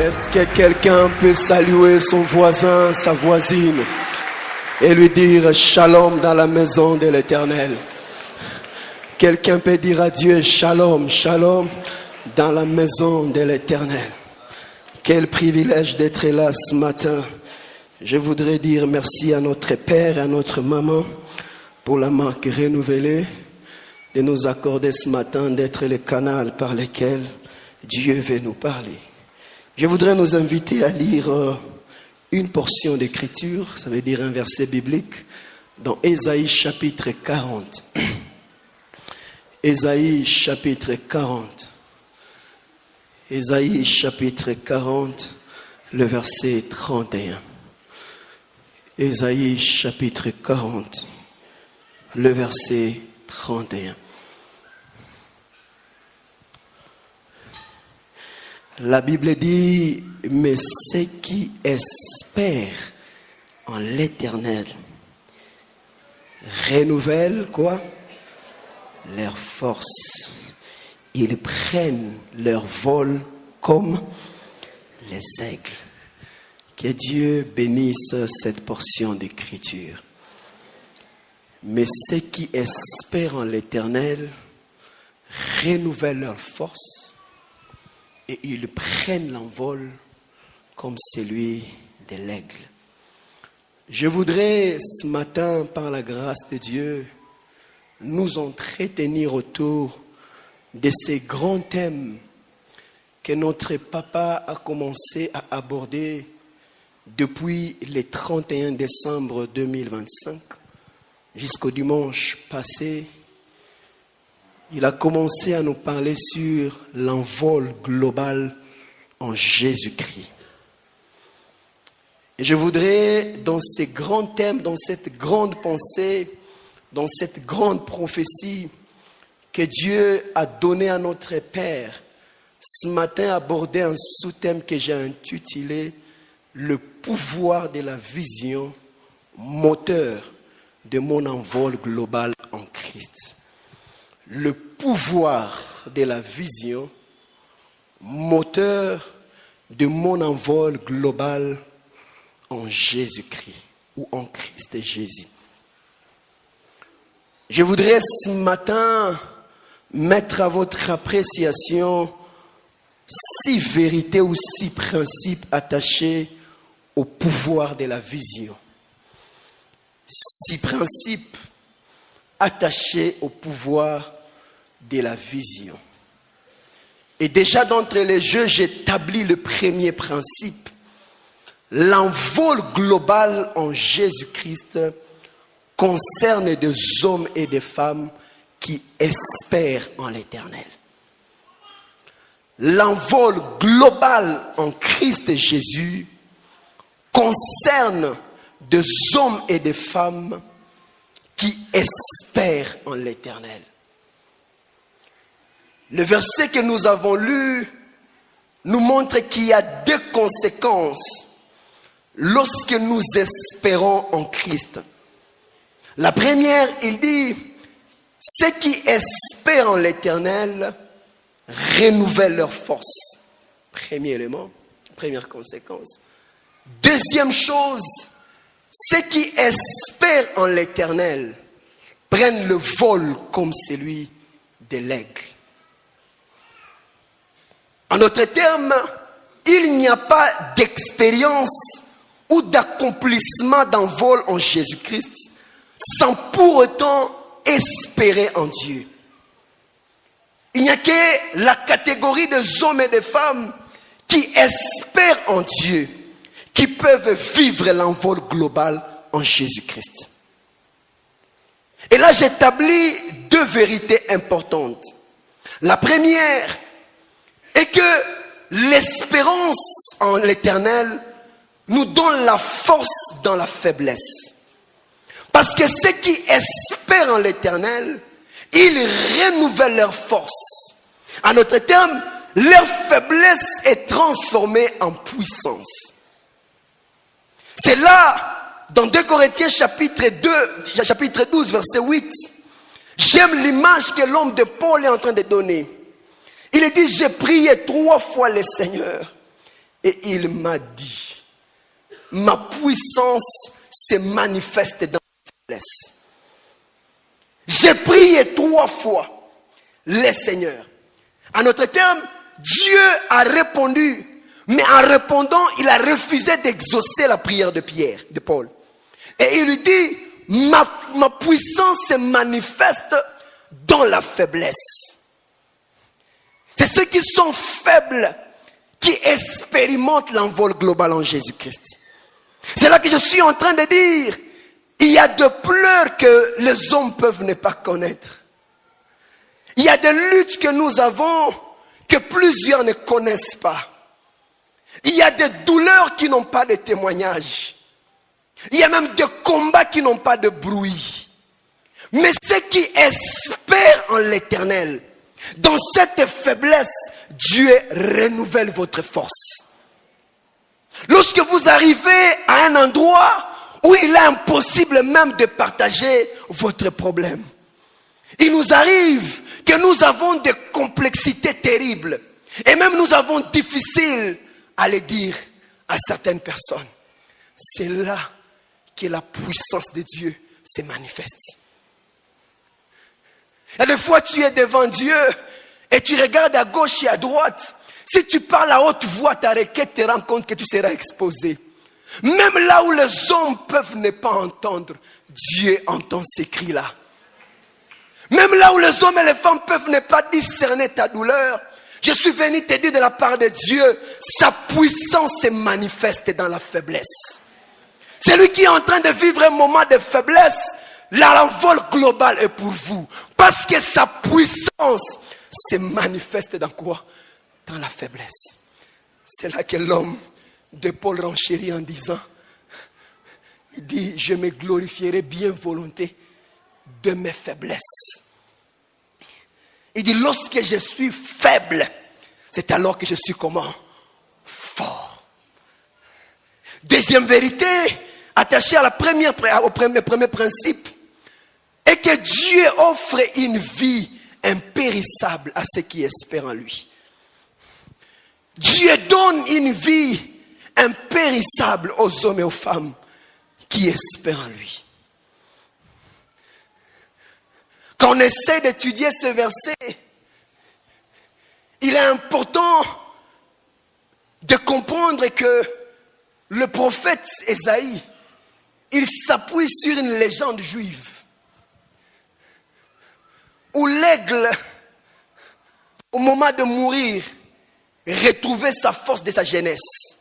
Est-ce que quelqu'un peut saluer son voisin, sa voisine et lui dire shalom dans la maison de l'Éternel? Quelqu'un peut dire à Dieu shalom, shalom dans la maison de l'Éternel. Quel privilège d'être là ce matin. Je voudrais dire merci à notre père et à notre maman pour la marque renouvelée de nous accorder ce matin d'être le canal par lequel Dieu veut nous parler. Je voudrais nous inviter à lire une portion d'écriture, ça veut dire un verset biblique, dans Ésaïe chapitre 40. Ésaïe chapitre 40. Ésaïe chapitre 40, le verset 31. Ésaïe chapitre 40, le verset 31. La Bible dit, mais ceux qui espèrent en l'Éternel renouvellent quoi? Leur force. Ils prennent leur vol comme les aigles. Que Dieu bénisse cette portion d'écriture. Mais ceux qui espèrent en l'Éternel renouvellent leur force. Et ils prennent l'envol comme celui de l'aigle. Je voudrais ce matin, par la grâce de Dieu, nous entretenir autour de ces grands thèmes que notre papa a commencé à aborder depuis le 31 décembre 2025 jusqu'au dimanche passé. Il a commencé à nous parler sur l'envol global en Jésus-Christ. Et je voudrais, dans ces grands thèmes, dans cette grande pensée, dans cette grande prophétie que Dieu a donnée à notre Père, ce matin aborder un sous-thème que j'ai intitulé « Le pouvoir de la vision, moteur de mon envol global en Christ ». Le pouvoir de la vision, moteur de mon envol global en Jésus-Christ ou en Christ Jésus. Je voudrais ce matin mettre à votre appréciation 6 vérités ou 6 principes attachés au pouvoir de la vision. 6 principes attachés au pouvoir de la vision. Et déjà d'entrée les jeux, j'établis le premier principe. L'envol global en Jésus-Christ concerne des hommes et des femmes qui espèrent en l'Éternel. L'envol global en Christ Jésus concerne des hommes et des femmes qui espèrent en l'Éternel. Le verset que nous avons lu nous montre qu'il y a 2 conséquences lorsque nous espérons en Christ. La première, il dit, ceux qui espèrent en l'Éternel renouvellent leur force. Premier élément, première conséquence. Deuxième chose, ceux qui espèrent en l'Éternel prennent le vol comme celui de l'aigle. En d'autres termes, il n'y a pas d'expérience ou d'accomplissement d'envol en Jésus-Christ sans pour autant espérer en Dieu. Il n'y a que la catégorie des hommes et des femmes qui espèrent en Dieu, qui peuvent vivre l'envol global en Jésus-Christ. Et là, j'établis 2 vérités importantes. La première est que l'espérance en l'Éternel nous donne la force dans la faiblesse. Parce que ceux qui espèrent en l'Éternel, ils renouvellent leur force. En d'autres termes, leur faiblesse est transformée en puissance. C'est là, dans 2 Corinthiens chapitre 12, verset 8, j'aime l'image que l'homme de Paul est en train de donner. Il dit, j'ai prié 3 fois le Seigneur Et il m'a dit, ma puissance se manifeste dans la faiblesse. J'ai prié 3 fois le Seigneur. En d'autres termes, Dieu a répondu, mais en répondant, il a refusé d'exaucer la prière de Pierre, de Paul. Et il lui dit, ma puissance se manifeste dans la faiblesse. C'est ceux qui sont faibles qui expérimentent l'envol global en Jésus-Christ. C'est là que je suis en train de dire, il y a des pleurs que les hommes peuvent ne pas connaître. Il y a des luttes que nous avons que plusieurs ne connaissent pas. Il y a des douleurs qui n'ont pas de témoignage. Il y a même des combats qui n'ont pas de bruit. Mais ceux qui espèrent en l'Éternel, dans cette faiblesse, Dieu renouvelle votre force. Lorsque vous arrivez à un endroit où il est impossible même de partager votre problème, il nous arrive que nous avons des complexités terribles. Et même nous avons difficile à le dire à certaines personnes. C'est là que la puissance de Dieu se manifeste. Et des fois tu es devant Dieu et tu regardes à gauche et à droite. Si tu parles à haute voix ta requête, tu te rends compte que tu seras exposé. Même là où les hommes peuvent ne pas entendre, Dieu entend ces cris-là. Même là où les hommes et les femmes peuvent ne pas discerner ta douleur, je suis venu te dire de la part de Dieu, sa puissance se manifeste dans la faiblesse. Celui qui est en train de vivre un moment de faiblesse, l'envol global est pour vous. Parce que sa puissance se manifeste dans quoi? Dans la faiblesse. C'est là que l'homme de Paul renchérit en disant, il dit, je me glorifierai bien volonté de mes faiblesses. Il dit, lorsque je suis faible, c'est alors que je suis comment? Fort. Deuxième vérité, attachée à au premier principe, est que Dieu offre une vie impérissable à ceux qui espèrent en lui. Dieu donne une vie impérissable aux hommes et aux femmes qui espèrent en lui. Quand on essaie d'étudier ce verset, il est important de comprendre que le prophète Ésaïe, il s'appuie sur une légende juive où l'aigle, au moment de mourir, retrouvait sa force de sa jeunesse.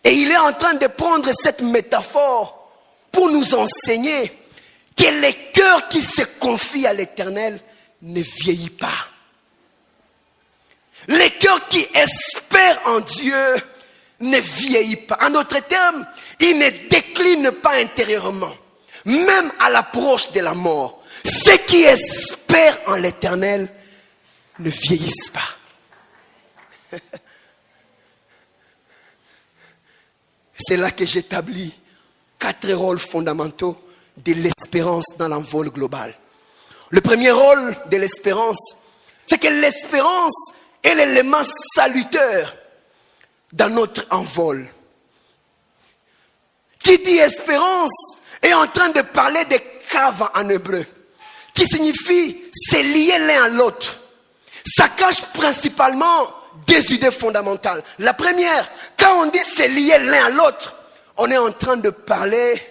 Et il est en train de prendre cette métaphore pour nous enseigner que le cœur qui se confie à l'Éternel ne vieillit pas. Le cœur qui espère en Dieu ne vieillit pas. En d'autres termes, il ne décline pas intérieurement, même à l'approche de la mort. Ceux qui espèrent en l'Éternel ne vieillissent pas. C'est là que j'établis 4 rôles fondamentaux de l'espérance dans l'envol global. Le premier rôle de l'espérance, c'est que l'espérance est l'élément salutaire dans notre envol. Qui dit espérance est en train de parler de kav en hébreu, qui signifie se lier l'un à l'autre. Ça cache principalement 2 idées fondamentales. La première, quand on dit se lier l'un à l'autre, on est en train de parler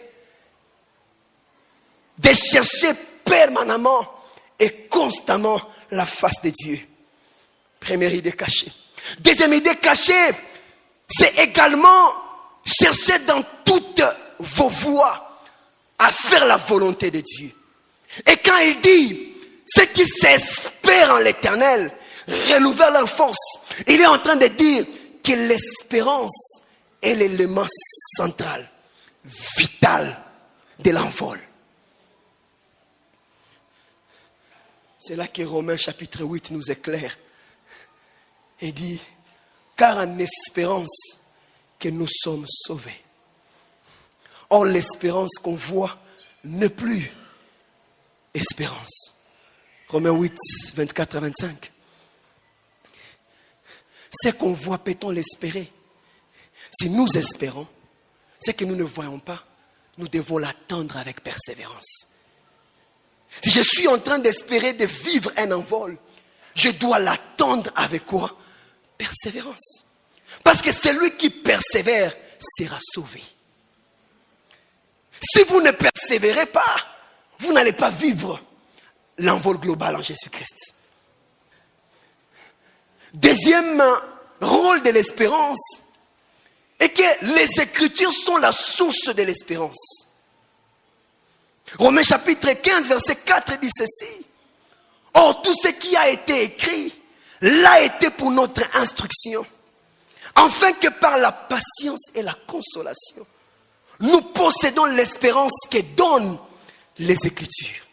de chercher permanemment et constamment la face de Dieu. Première idée cachée. Deuxième idée cachée, c'est également chercher dans toutes vos voies à faire la volonté de Dieu. Et quand il dit, ceux qui s'espèrent en l'Éternel renouvellent leur force, il est en train de dire que l'espérance est l'élément central, vital de l'envol. C'est là que Romains chapitre 8 nous éclaire et dit, car en espérance que nous sommes sauvés. Or l'espérance qu'on voit n'est plus espérance. Romains 8, 24 à 25. Ce qu'on voit, peut-on l'espérer? Si nous espérons, c'est que nous ne voyons pas, nous devons l'attendre avec persévérance. Si je suis en train d'espérer de vivre un envol, je dois l'attendre avec quoi? Persévérance. Parce que celui qui persévère sera sauvé. Si vous ne persévérez pas, vous n'allez pas vivre l'envol global en Jésus-Christ. Deuxième rôle de l'espérance est que les Écritures sont la source de l'espérance. Romains chapitre 15, verset 4 dit ceci. Or, tout ce qui a été écrit l'a été pour notre instruction, afin que par la patience et la consolation, nous possédons l'espérance que donnent les Écritures.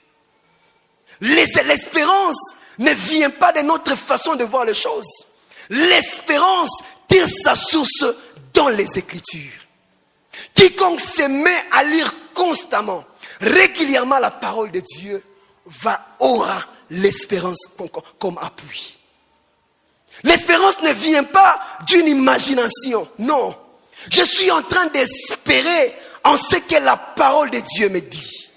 L'espérance ne vient pas de notre façon de voir les choses. L'espérance tire sa source dans les Écritures. Quiconque se met à lire constamment, régulièrement la parole de Dieu, aura l'espérance comme appui. L'espérance ne vient pas d'une imagination, non. Je suis en train d'espérer en ce que la parole de Dieu me dit.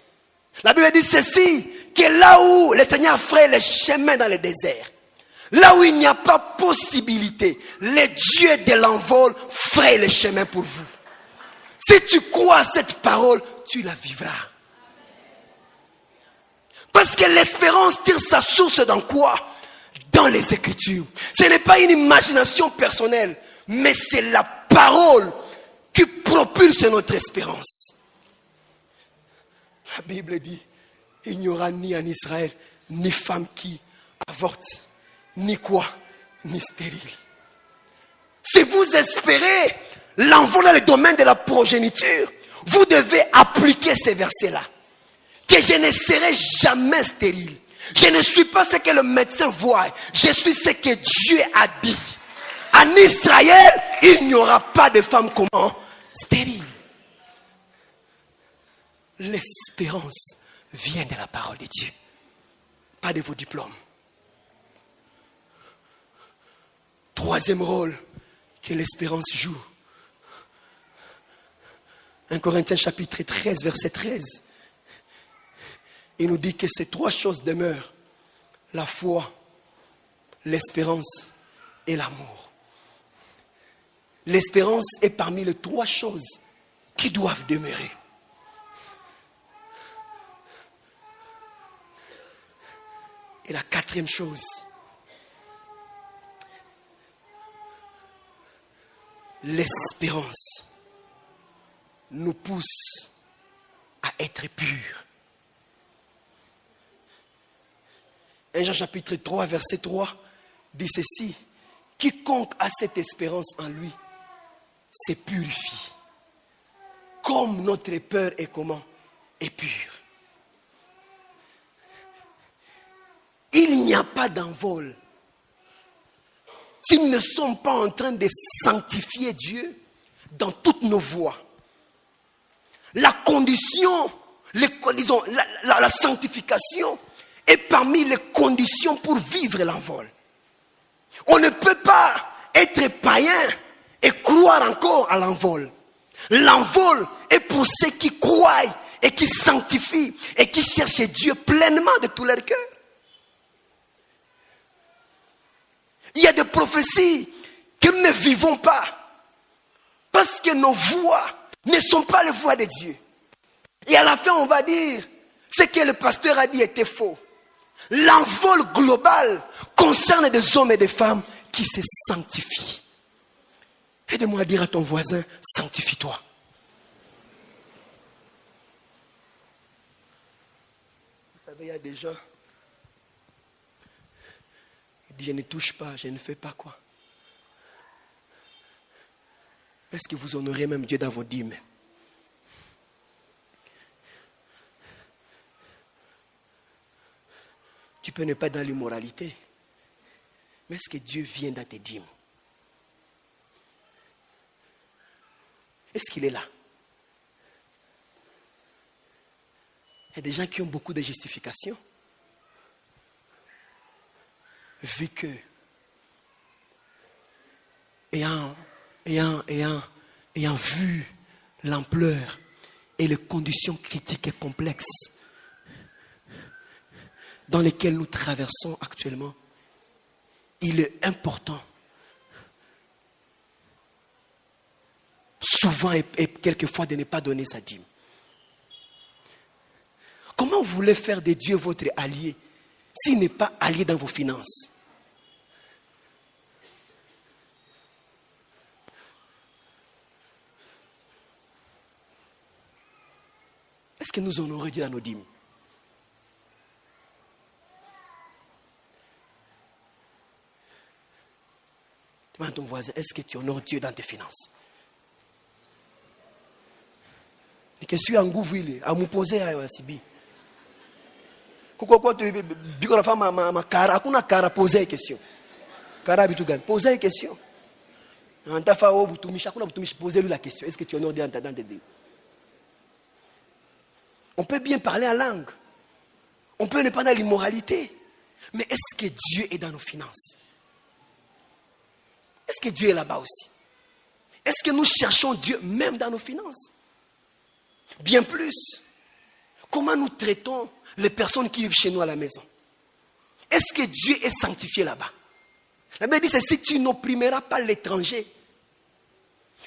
La Bible dit ceci, que là où le Seigneur ferait les chemins dans le désert, là où il n'y a pas possibilité, le Dieu de l'envol ferait les chemins pour vous. Si tu crois à cette parole, tu la vivras. Parce que l'espérance tire sa source dans quoi? Dans les Écritures. Ce n'est pas une imagination personnelle, mais c'est la parole qui propulse notre espérance. La Bible dit, il n'y aura ni en Israël, ni femme qui avorte, ni quoi, ni stérile. Si vous espérez l'envol dans le domaine de la progéniture, vous devez appliquer ces versets-là. Que je ne serai jamais stérile. Je ne suis pas ce que le médecin voit. Je suis ce que Dieu a dit. En Israël, il n'y aura pas de femme comment? Stérile. L'espérance vient de la parole de Dieu. Pas de vos diplômes. Troisième rôle que l'espérance joue. 1 Corinthiens chapitre 13, verset 13. Il nous dit que ces trois choses demeurent. La foi, l'espérance et l'amour. L'espérance est parmi les trois choses qui doivent demeurer. Et la quatrième chose, l'espérance nous pousse à être purs. 1 Jean chapitre 3, verset 3 dit ceci. Quiconque a cette espérance en lui se purifie. Comme notre peur est comment? Est pure. Il n'y a pas d'envol. Si nous ne sommes pas en train de sanctifier Dieu dans toutes nos voies, la condition, la sanctification est parmi les conditions pour vivre l'envol. On ne peut pas être païen et croire encore à l'envol. L'envol est pour ceux qui croient et qui sanctifient et qui cherchent Dieu pleinement de tout leur cœur. Il y a des prophéties que nous ne vivons pas parce que nos voix ne sont pas les voix de Dieu. Et à la fin, on va dire ce que le pasteur a dit était faux. L'envol global concerne des hommes et des femmes qui se sanctifient. Aide-moi à dire à ton voisin, sanctifie-toi. Vous savez, il y a des gens, ils disent, je ne touche pas, je ne fais pas quoi. Est-ce que vous honorez même Dieu dans vos dîmes? Tu peux ne pas être dans l'immoralité. Mais est-ce que Dieu vient dans tes dîmes? Est-ce qu'il est là? Il y a des gens qui ont beaucoup de justifications. Vu que ayant ayant vu l'ampleur et les conditions critiques et complexes dans lesquelles nous traversons actuellement, il est important, souvent et quelquefois, de ne pas donner sa dîme. Comment vous voulez faire de Dieu votre allié s'il n'est pas allié dans vos finances? Est-ce que nous honorons Dieu dans nos dîmes? Demande à ton voisin, est-ce que tu honores Dieu dans tes finances? Et que je suis en gouville, à me poser à Sibi. Pourquoi tu dis la femme ma cara, kuna cara poser une question. Cara bitugan, poser une question. En ta fa o butumisha, kuna butumisha, posez-lui la question. Est-ce que tu honores Dieu dans tes dîmes? On peut bien parler en langue. On peut ne pas dans l'immoralité. Mais est-ce que Dieu est dans nos finances? Est-ce que Dieu est là-bas aussi? Est-ce que nous cherchons Dieu même dans nos finances? Bien plus, comment nous traitons les personnes qui vivent chez nous à la maison? Est-ce que Dieu est sanctifié là-bas? La Bible dit, c'est si tu n'opprimeras pas l'étranger.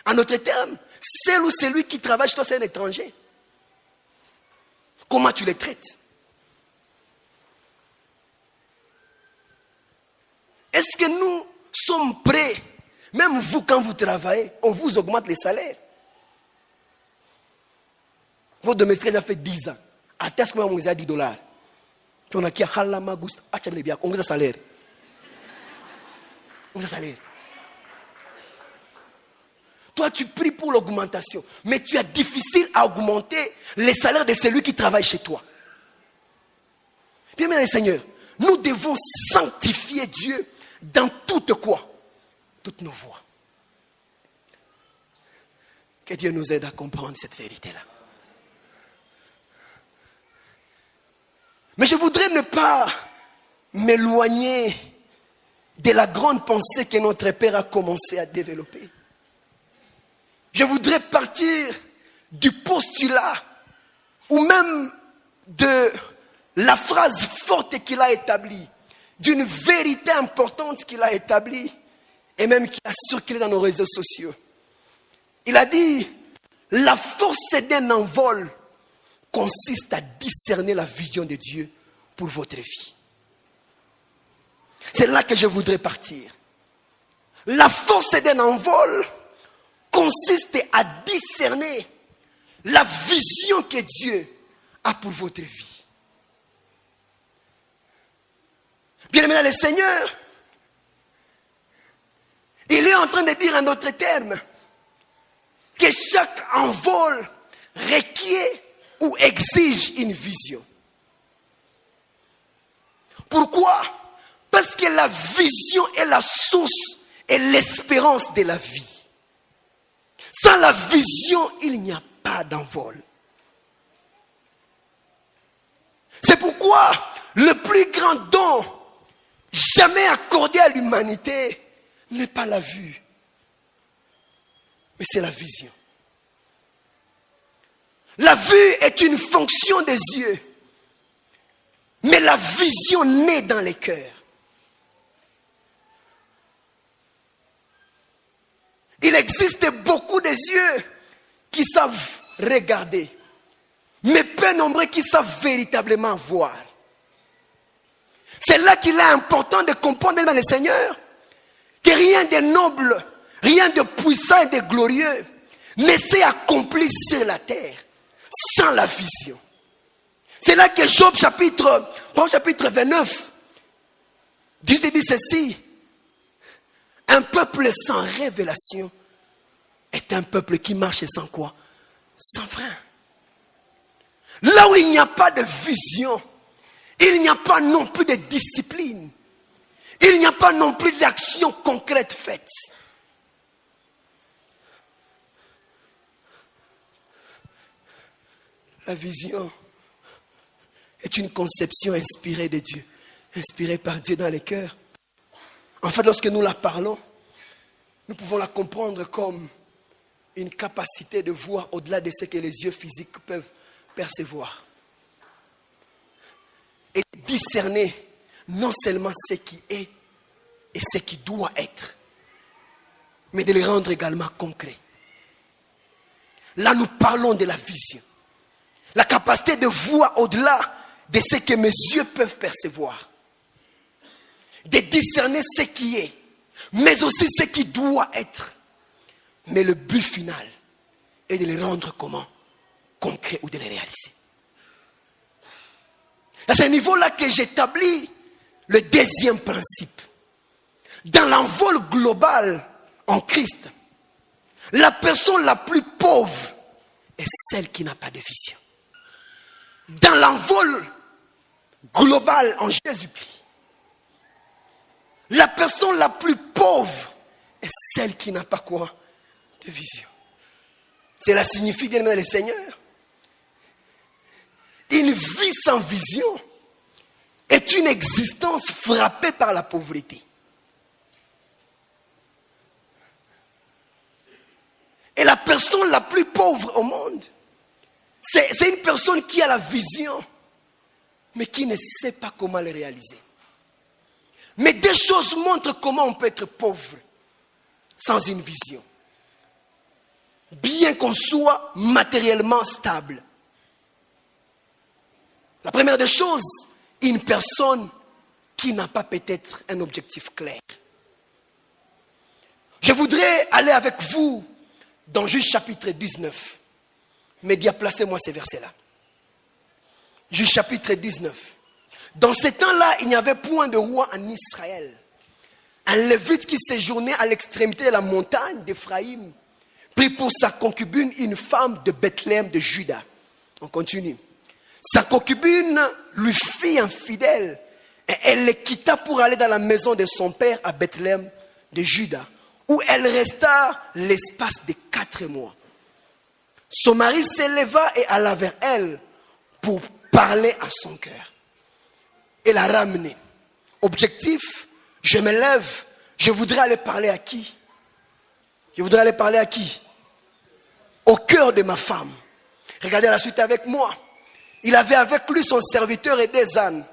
En d'autres termes, celle ou celui qui travaille chez toi, c'est un étranger. Comment tu les traites? Est-ce que nous sommes prêts, même vous quand vous travaillez, on vous augmente les salaires? Votre domestique a déjà fait 10 ans. À tel moment où vous avez $10. Puis on a qui a halama gust, on vous a salaire. On vous a salaire. Toi, tu pries pour l'augmentation, mais tu es difficile à augmenter les salaires de celui qui travaille chez toi. Bien, mes Seigneur, nous devons sanctifier Dieu dans toutes quoi? Toutes nos voies. Que Dieu nous aide à comprendre cette vérité-là. Mais je voudrais ne pas m'éloigner de la grande pensée que notre Père a commencé à développer. Je voudrais partir du postulat ou même de la phrase forte qu'il a établie, d'une vérité importante qu'il a établie et même qui a circulé dans nos réseaux sociaux. Il a dit, la force d'un envol consiste à discerner la vision de Dieu pour votre vie. C'est là que je voudrais partir. La force d'un envol consiste à discerner la vision que Dieu a pour votre vie. Bien-aimé dans le Seigneur, il est en train de dire en d'autres termes que chaque envol requiert ou exige une vision. Pourquoi? Parce que la vision est la source et l'espérance de la vie. Sans la vision, il n'y a pas d'envol. C'est pourquoi le plus grand don jamais accordé à l'humanité n'est pas la vue, mais c'est la vision. La vue est une fonction des yeux, mais la vision naît dans les cœurs. Il existe beaucoup de yeux qui savent regarder, mais peu nombreux qui savent véritablement voir. C'est là qu'il est important de comprendre dans le Seigneur que rien de noble, rien de puissant et de glorieux ne s'est accompli sur la terre sans la vision. C'est là que Job chapitre 29 dit ceci: un peuple sans révélation est un peuple qui marche sans quoi? Sans frein. Là où il n'y a pas de vision, il n'y a pas non plus de discipline. Il n'y a pas non plus d'action concrète faite. La vision est une conception inspirée de Dieu, inspirée par Dieu dans les cœurs. En fait, lorsque nous la parlons, nous pouvons la comprendre comme une capacité de voir au-delà de ce que les yeux physiques peuvent percevoir. Et discerner non seulement ce qui est et ce qui doit être, mais de les rendre également concrets. Là, nous parlons de la vision. La capacité de voir au-delà de ce que mes yeux peuvent percevoir. De discerner ce qui est, mais aussi ce qui doit être. Mais le but final est de les rendre comment? Concrets ou de les réaliser. À ce niveau-là que j'établis le deuxième principe. Dans l'envol global en Christ, la personne la plus pauvre est celle qui n'a pas de vision. Dans l'envol global en Jésus-Christ, la personne la plus pauvre est celle qui n'a pas quoi? De vision. Cela signifie, bien aimé le Seigneur, une vie sans vision est une existence frappée par la pauvreté. Et la personne la plus pauvre au monde, c'est une personne qui a la vision, mais qui ne sait pas comment le réaliser. Mais des choses montrent comment on peut être pauvre sans une vision. Bien qu'on soit matériellement stable. La première des choses, une personne qui n'a pas peut-être un objectif clair. Je voudrais aller avec vous dans Juge chapitre 19. Média, placez-moi ces versets-là. Juge chapitre 19. Dans ce temps-là, il n'y avait point de roi en Israël. Un lévite qui séjournait à l'extrémité de la montagne d'Éphraïm prit pour sa concubine une femme de Bethléem de Juda. On continue. Sa concubine lui fit infidèle et elle le quitta pour aller dans la maison de son père à Bethléem de Juda, où elle resta l'espace de 4 mois. Son mari s'éleva et alla vers elle pour parler à son cœur. Et la ramener. Objectif, je me lève, je voudrais aller parler à qui? Je voudrais aller parler à qui? Au cœur de ma femme. Regardez la suite avec moi. Il avait avec lui son serviteur et des ânes.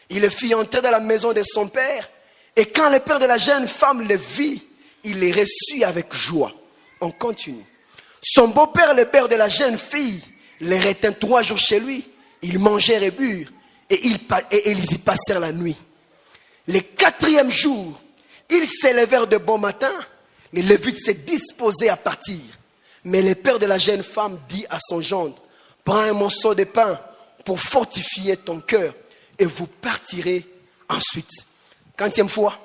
Il le fit entrer dans la maison de son père. Et quand le père de la jeune femme le vit, il les reçut avec joie. On continue. Son beau-père, le père de la jeune fille, les retint 3 jours chez lui. Ils mangèrent et burent. Et ils y passèrent la nuit. Le 4e jour, ils s'élevèrent de bon matin. Le lévite s'est disposé à partir. Mais le père de la jeune femme dit à son gendre, prends un morceau de pain pour fortifier ton cœur et vous partirez ensuite. Quantième fois?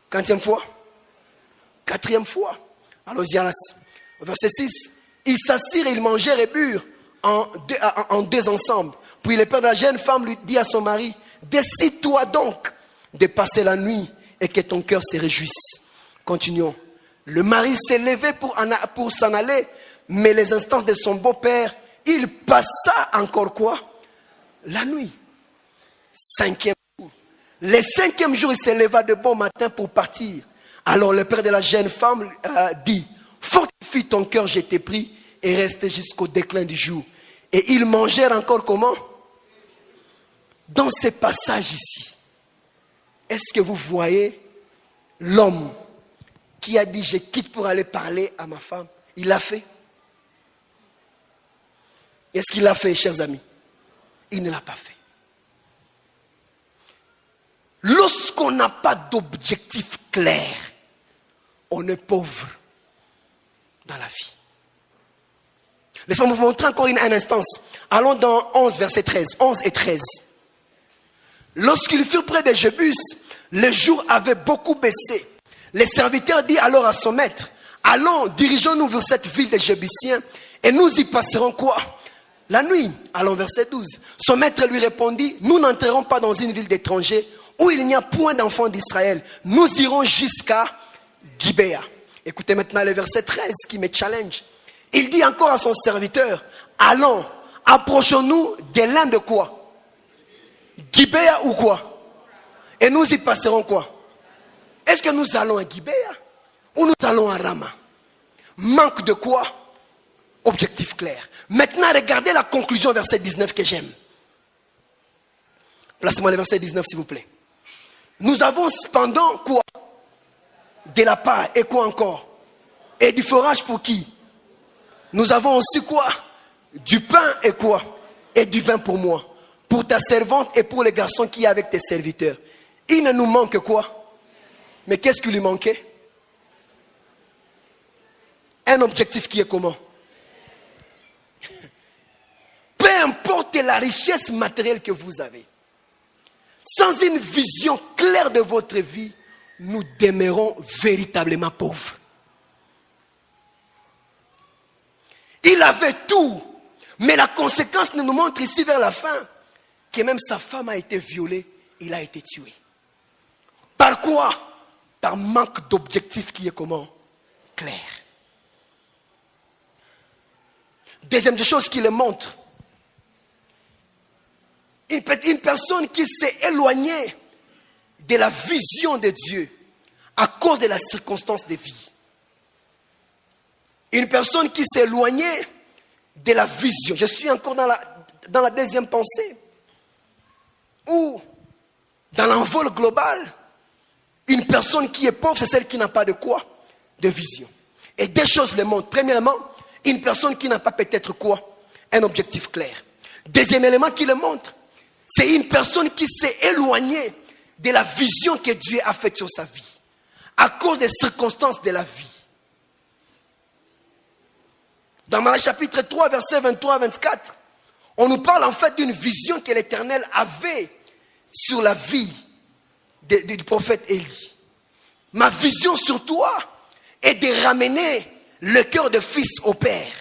Quantième fois? 4e fois. Allons-y, verset 6. Ils s'assirent et ils mangèrent et burent en deux ensemble. Puis le père de la jeune femme lui dit à son mari, décide-toi donc de passer la nuit et que ton cœur se réjouisse. Continuons. Le mari s'est levé pour s'en aller, mais les instances de son beau-père, il passa encore quoi? La nuit. 5e jour. Le 5e jour, il se leva de bon matin pour partir. Alors le père de la jeune femme dit, fortifie ton cœur, je t'ai pris, et reste jusqu'au déclin du jour. Et ils mangèrent encore comment? Dans ce passage ici, est-ce que vous voyez l'homme qui a dit, je quitte pour aller parler à ma femme? Il l'a fait. Est-ce qu'il l'a fait, chers amis? Il ne l'a pas fait. Lorsqu'on n'a pas d'objectif clair, on est pauvre dans la vie. Laissez-moi vous montrer encore une instance. Allons dans 11, verset 13. 11 et 13. Lorsqu'ils furent près de Jébus, le jour avait beaucoup baissé. Le serviteur dit alors à son maître, allons, dirigeons-nous vers cette ville des Jébusiens et nous y passerons quoi? La nuit. Allons, verset 12. Son maître lui répondit, nous n'entrerons pas dans une ville d'étrangers où il n'y a point d'enfants d'Israël. Nous irons jusqu'à Gibéa. Écoutez maintenant le verset 13 qui me challenge. Il dit encore à son serviteur, allons, approchons-nous de l'un de quoi? Gibéa ou quoi? Et nous y passerons quoi? Est-ce que nous allons à Gibéa ou nous allons à Rama? Manque de quoi? Objectif clair. Maintenant, regardez la conclusion, verset 19 que j'aime. Placez-moi le verset 19, s'il vous plaît. Nous avons cependant quoi? De la paille et quoi encore? Et du forage pour qui? Nous avons aussi quoi? Du pain et quoi? Et du vin pour moi, pour ta servante et pour les garçons qui est avec tes serviteurs. Il ne nous manque quoi? Mais qu'est-ce qui lui manquait? Un objectif qui est comment? Peu importe la richesse matérielle que vous avez, sans une vision claire de votre vie, nous demeurons véritablement pauvres. Il avait tout, mais la conséquence nous montre ici vers la fin que même sa femme a été violée, il a été tué. Par quoi? Par manque d'objectif qui est comment? Clair. Deuxième chose qui le montre, une personne qui s'est éloignée de la vision de Dieu à cause de la circonstance de vie. Une personne qui s'est éloignée de la vision. Je suis encore dans la deuxième pensée. Ou dans l'envol global, une personne qui est pauvre, c'est celle qui n'a pas de quoi? De vision. Et deux choses le montrent. Premièrement, une personne qui n'a pas peut-être quoi? Un objectif clair. Deuxième élément qui le montre, c'est une personne qui s'est éloignée de la vision que Dieu a faite sur sa vie, à cause des circonstances de la vie. Dans Malachie chapitre 3, versets 23 à 24, on nous parle en fait d'une vision que l'Éternel avait sur la vie du prophète Élie. Ma vision sur toi est de ramener le cœur de fils au père.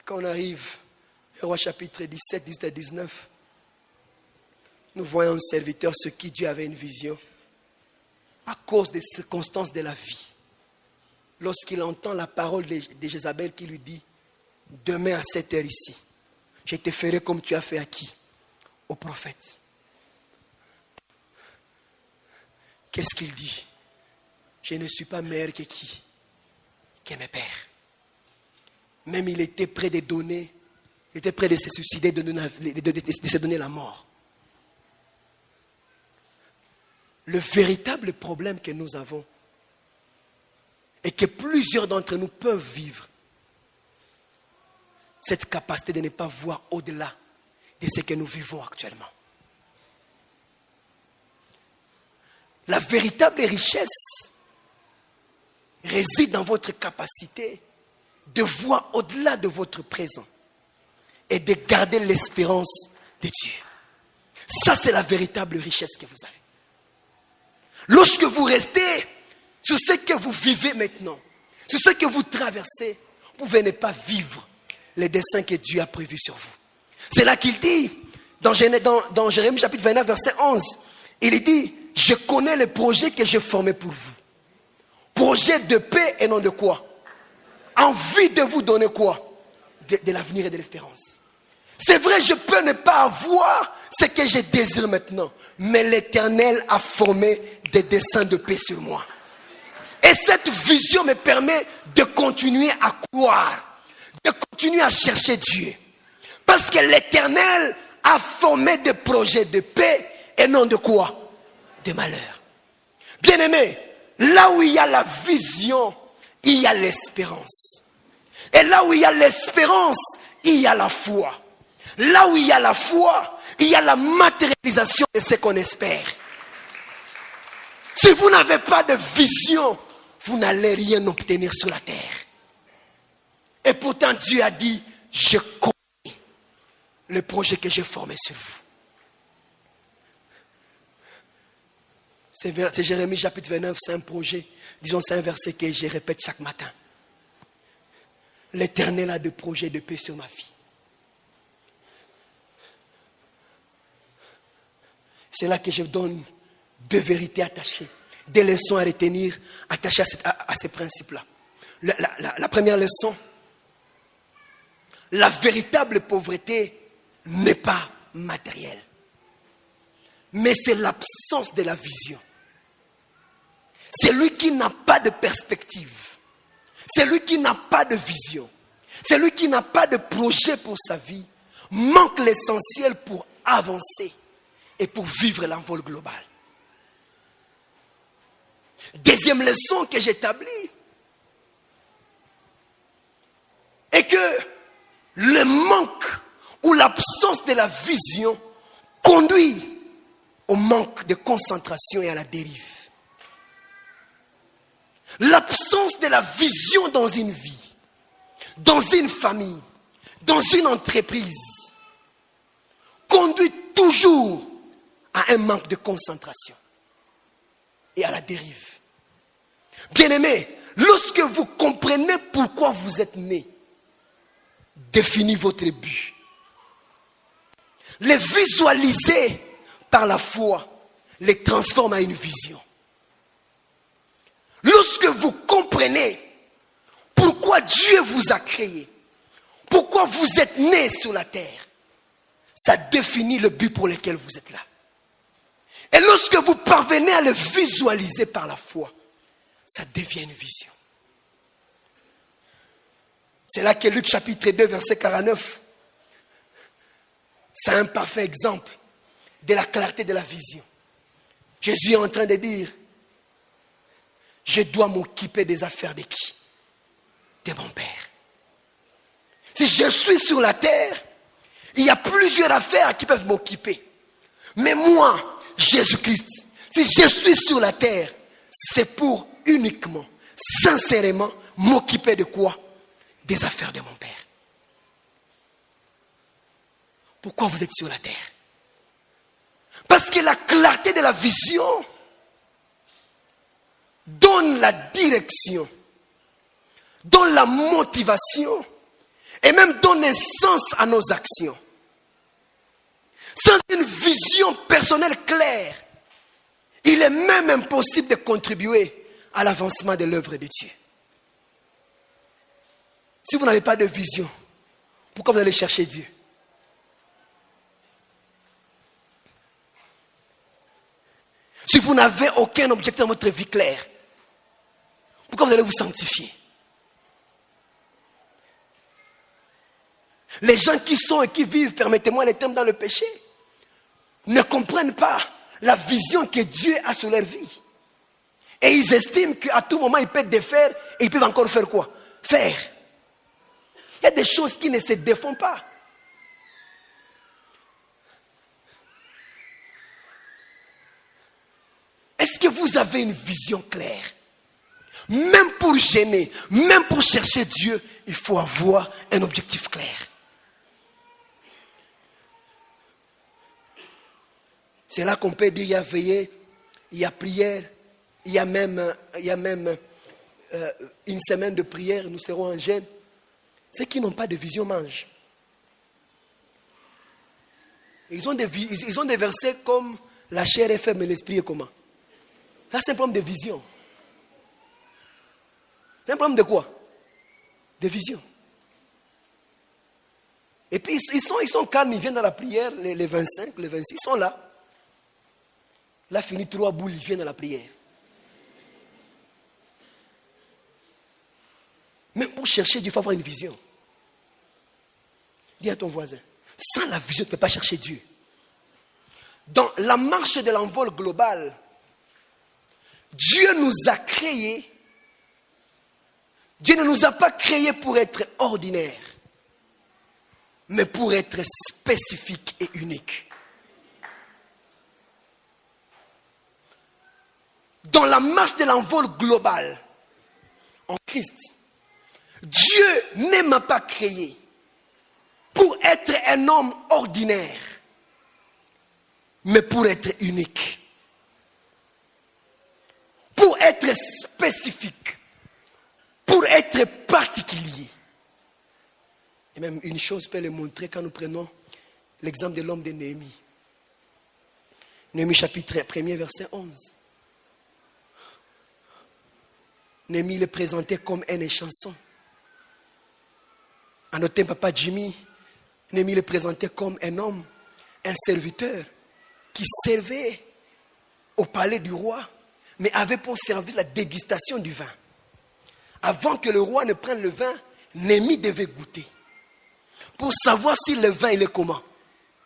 Quand on arrive au roi chapitre 17, 18 à 19, nous voyons un serviteur sur qui Dieu avait une vision à cause des circonstances de la vie. Lorsqu'il entend la parole de Jézabel qui lui dit: demain à 7 heures ici, je te ferai comme tu as fait à qui? Au prophète. Qu'est-ce qu'il dit? Je ne suis pas meilleur que qui? Que mes pères. Même il était prêt de donner, il était prêt de se suicider, de se donner la mort. Le véritable problème que nous avons, et que plusieurs d'entre nous peuvent vivre, cette capacité de ne pas voir au-delà de ce que nous vivons actuellement. La véritable richesse réside dans votre capacité de voir au-delà de votre présent et de garder l'espérance de Dieu. Ça, c'est la véritable richesse que vous avez. Lorsque vous restez sur ce que vous vivez maintenant, sur ce que vous traversez, vous ne pouvez pas vivre les desseins que Dieu a prévus sur vous. C'est là qu'il dit, dans Jérémie chapitre 29, verset 11, il dit: je connais les projets que j'ai formés pour vous. Projet de paix et non de quoi? Envie de vous donner quoi? De l'avenir et de l'espérance. C'est vrai, je peux ne pas avoir ce que je désire maintenant, mais l'Éternel a formé des desseins de paix sur moi. Et cette vision me permet de continuer à croire, de continuer à chercher Dieu. Parce que l'Éternel a formé des projets de paix et non de quoi? De malheur. Bien-aimés, là où il y a la vision, il y a l'espérance. Et là où il y a l'espérance, il y a la foi. Là où il y a la foi, il y a la matérialisation de ce qu'on espère. Si vous n'avez pas de vision, vous n'allez rien obtenir sur la terre. Et pourtant Dieu a dit: je connais le projet que j'ai formé sur vous. C'est Jérémie chapitre 29, c'est un projet. Disons, c'est un verset que je répète chaque matin. L'Éternel a des projets de paix sur ma vie. C'est là que je donne deux vérités attachées, des leçons à retenir attachées à ces principes-là. La première leçon: la véritable pauvreté n'est pas matérielle, mais c'est l'absence de la vision. C'est lui qui n'a pas de perspective. C'est lui qui n'a pas de vision. C'est lui qui n'a pas de projet pour sa vie. Manque l'essentiel pour avancer et pour vivre l'envol global. Deuxième leçon que j'établis est que le manque ou l'absence de la vision conduit au manque de concentration et à la dérive. L'absence de la vision dans une vie, dans une famille, dans une entreprise, conduit toujours à un manque de concentration et à la dérive. Bien-aimés, lorsque vous comprenez pourquoi vous êtes né, définissez votre but. Les visualiser par la foi les transforme en une vision. Lorsque vous comprenez pourquoi Dieu vous a créé, pourquoi vous êtes né sur la terre, ça définit le but pour lequel vous êtes là. Et lorsque vous parvenez à le visualiser par la foi, ça devient une vision. C'est là que Luc chapitre 2, verset 49, c'est un parfait exemple de la clarté de la vision. Jésus est en train de dire, je dois m'occuper des affaires de qui? De mon Père. Si je suis sur la terre, il y a plusieurs affaires qui peuvent m'occuper. Mais moi, Jésus-Christ, si je suis sur la terre, c'est pour uniquement, sincèrement, m'occuper de quoi? Des affaires de mon Père. Pourquoi vous êtes sur la terre? Parce que la clarté de la vision donne la direction, donne la motivation et même donne un sens à nos actions. Sans une vision personnelle claire, il est même impossible de contribuer à l'avancement de l'œuvre de Dieu. Si vous n'avez pas de vision, pourquoi vous allez chercher Dieu? Si vous n'avez aucun objectif dans votre vie claire, pourquoi vous allez vous sanctifier? Les gens qui sont et qui vivent, permettez-moi les termes, dans le péché, ne comprennent pas la vision que Dieu a sur leur vie. Et ils estiment qu'à tout moment, ils peuvent défaire et ils peuvent encore faire quoi? Faire. Il y a des choses qui ne se défont pas. Est-ce que vous avez une vision claire? Même pour gêner, même pour chercher Dieu, il faut avoir un objectif clair. C'est là qu'on peut dire il y a veillée, il y a prière, il y a même une semaine de prière, nous serons en jeûne. Ceux qui n'ont pas de vision mangent. Ils ont des versets comme la chair est faible mais l'esprit est comment? Ça c'est un problème de vision. C'est un problème de quoi? De vision. Et puis ils sont calmes, ils viennent dans la prière, les 25, les 26, ils sont là. Là, fini 3 boules, ils viennent dans la prière. Même pour chercher Dieu, il faut avoir une vision. Dis à ton voisin, sans la vision, tu ne peux pas chercher Dieu. Dans la marche de l'envol global, Dieu nous a créés. Dieu ne nous a pas créés pour être ordinaires, mais pour être spécifiques et uniques. Dans la marche de l'envol global, en Christ, Dieu ne m'a pas créé pour être un homme ordinaire, mais pour être unique. Pour être spécifique. Pour être particulier. Et même une chose peut le montrer quand nous prenons l'exemple de l'homme de Néhémie. Néhémie chapitre 1er verset 11. Néhémie le présentait comme un échanson. À notre temps, papa Jimmy, Néhémie le présentait comme un homme, un serviteur qui servait au palais du roi, mais avait pour service la dégustation du vin. Avant que le roi ne prenne le vin, Néhémie devait goûter pour savoir si le vin il est comment.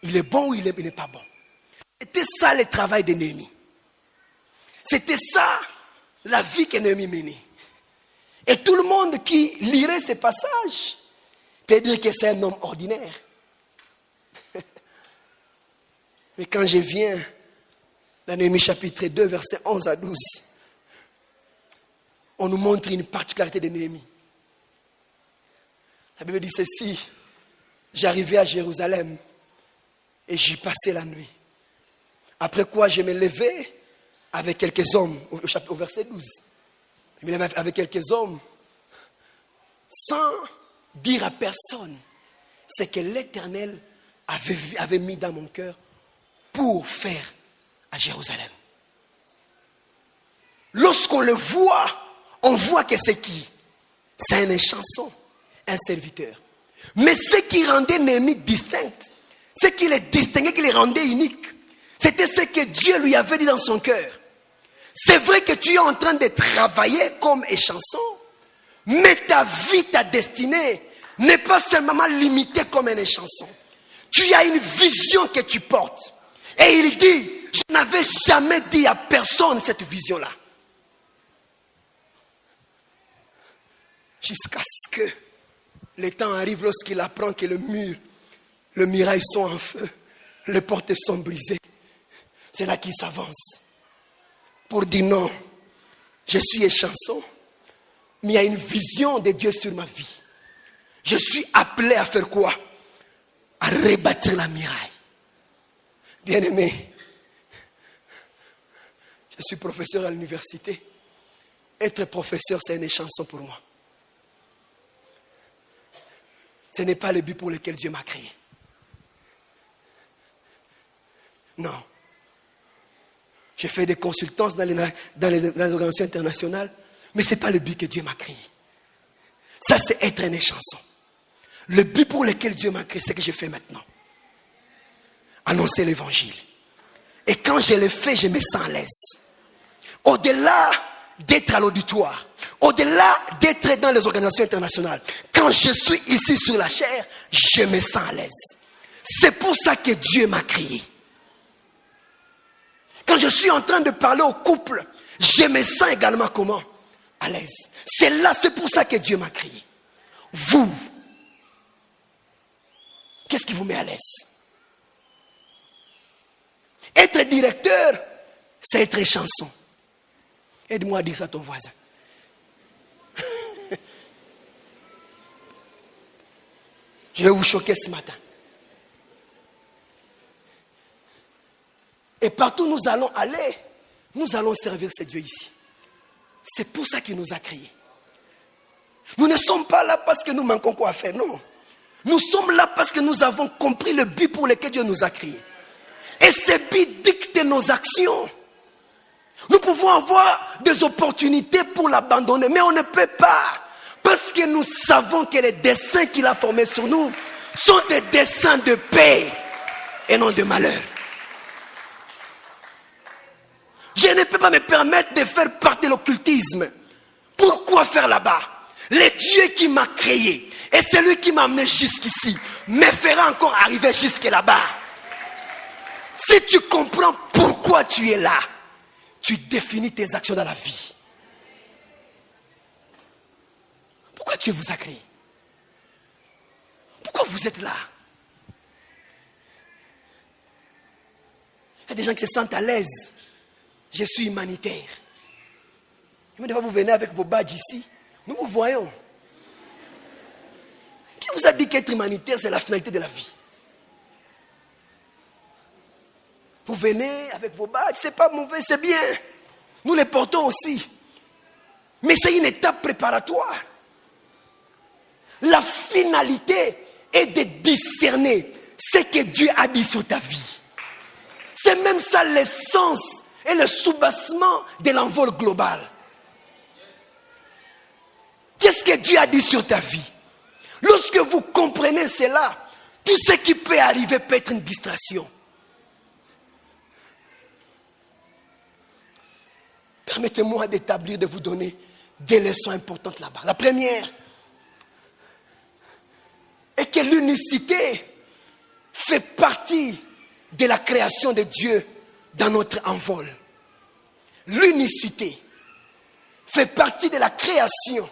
Il est bon ou il n'est pas bon. C'était ça le travail de Néhémie. C'était ça la vie que Néhémie menait. Et tout le monde qui lirait ces passages peut dire que c'est un homme ordinaire. Mais quand je viens dans Néhémie chapitre 2, versets 11 à 12, on nous montre une particularité de Néhémie. La Bible dit ceci: j'arrivais à Jérusalem et j'y passais la nuit. Après quoi, je me levais avec quelques hommes, au verset 12. Je me levais avec quelques hommes sans dire à personne ce que l'Éternel avait mis dans mon cœur pour faire à Jérusalem. Lorsqu'on le voit, on voit que c'est qui? C'est un chanson, un serviteur. Mais ce qui rendait Néhémie distinct, ce qui le distinguait, qui le rendait unique, c'était ce que Dieu lui avait dit dans son cœur. C'est vrai que tu es en train de travailler comme échanson, mais ta vie, ta destinée n'est pas seulement limitée comme un échanson. Tu as une vision que tu portes. Et il dit, je n'avais jamais dit à personne cette vision-là. Jusqu'à ce que le temps arrive lorsqu'il apprend que le muraille sont en feu, les portes sont brisées. C'est là qu'il s'avance pour dire non, je suis échanson, mais il y a une vision de Dieu sur ma vie. Je suis appelé à faire quoi? À rebâtir la muraille. Bien-aimé, je suis professeur à l'université. Être professeur, c'est une chanson pour moi. Ce n'est pas le but pour lequel Dieu m'a créé. Non. J'ai fait des consultances dans les organisations internationales, mais ce n'est pas le but que Dieu m'a créé. Ça, c'est être une chanson. Le but pour lequel Dieu m'a créé, c'est ce que je fais maintenant. Annoncer l'évangile. Et quand je le fais, je me sens à l'aise. Au-delà d'être à l'auditoire, au-delà d'être dans les organisations internationales, quand je suis ici sur la chair, je me sens à l'aise. C'est pour ça que Dieu m'a créé. Quand je suis en train de parler au couple, je me sens également comment? À l'aise. C'est pour ça que Dieu m'a créé. Vous, qu'est-ce qui vous met à l'aise? Être directeur, c'est être chanson. Aide-moi à dire ça à ton voisin. Je vais vous choquer ce matin. Et partout où nous allons aller, nous allons servir ce Dieu ici. C'est pour ça qu'il nous a créés. Nous ne sommes pas là parce que nous manquons quoi à faire, non. Nous sommes là parce que nous avons compris le but pour lequel Dieu nous a créés. Et ce but dicte nos actions. Nous pouvons avoir des opportunités pour l'abandonner, mais on ne peut pas. Parce que nous savons que les desseins qu'il a formés sur nous sont des desseins de paix et non de malheur. Je ne peux pas me permettre de faire partie de l'occultisme. Pourquoi faire là-bas? Le Dieu qui m'a créé et celui qui m'a amené jusqu'ici me fera encore arriver jusque là-bas. Si tu comprends pourquoi tu es là, tu définis tes actions dans la vie. Pourquoi Dieu vous a créé? Pourquoi vous êtes là? Il y a des gens qui se sentent à l'aise. Je suis humanitaire. Mais des fois, vous venez avec vos badges ici. Nous vous voyons. Qui vous a dit qu'être humanitaire, c'est la finalité de la vie? Vous venez avec vos badges, c'est pas mauvais, c'est bien. Nous les portons aussi. Mais c'est une étape préparatoire. La finalité est de discerner ce que Dieu a dit sur ta vie. C'est même ça l'essence et le soubassement de l'envol global. Qu'est-ce que Dieu a dit sur ta vie? Lorsque vous comprenez cela, tout ce qui peut arriver peut être une distraction. Permettez-moi d'établir, de vous donner des leçons importantes là-bas. La première est que l'unicité fait partie de la création de Dieu dans notre envol. L'unicité fait partie de la création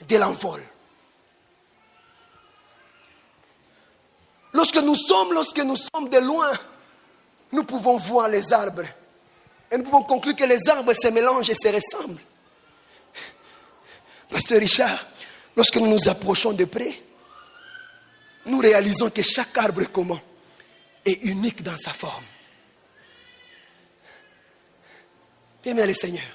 de l'envol. Lorsque nous sommes de loin, nous pouvons voir les arbres. Et nous pouvons conclure que les arbres se mélangent et se ressemblent. Pasteur Richard, lorsque nous nous approchons de près, nous réalisons que chaque arbre est commun et unique dans sa forme. Bien-aimé le Seigneur,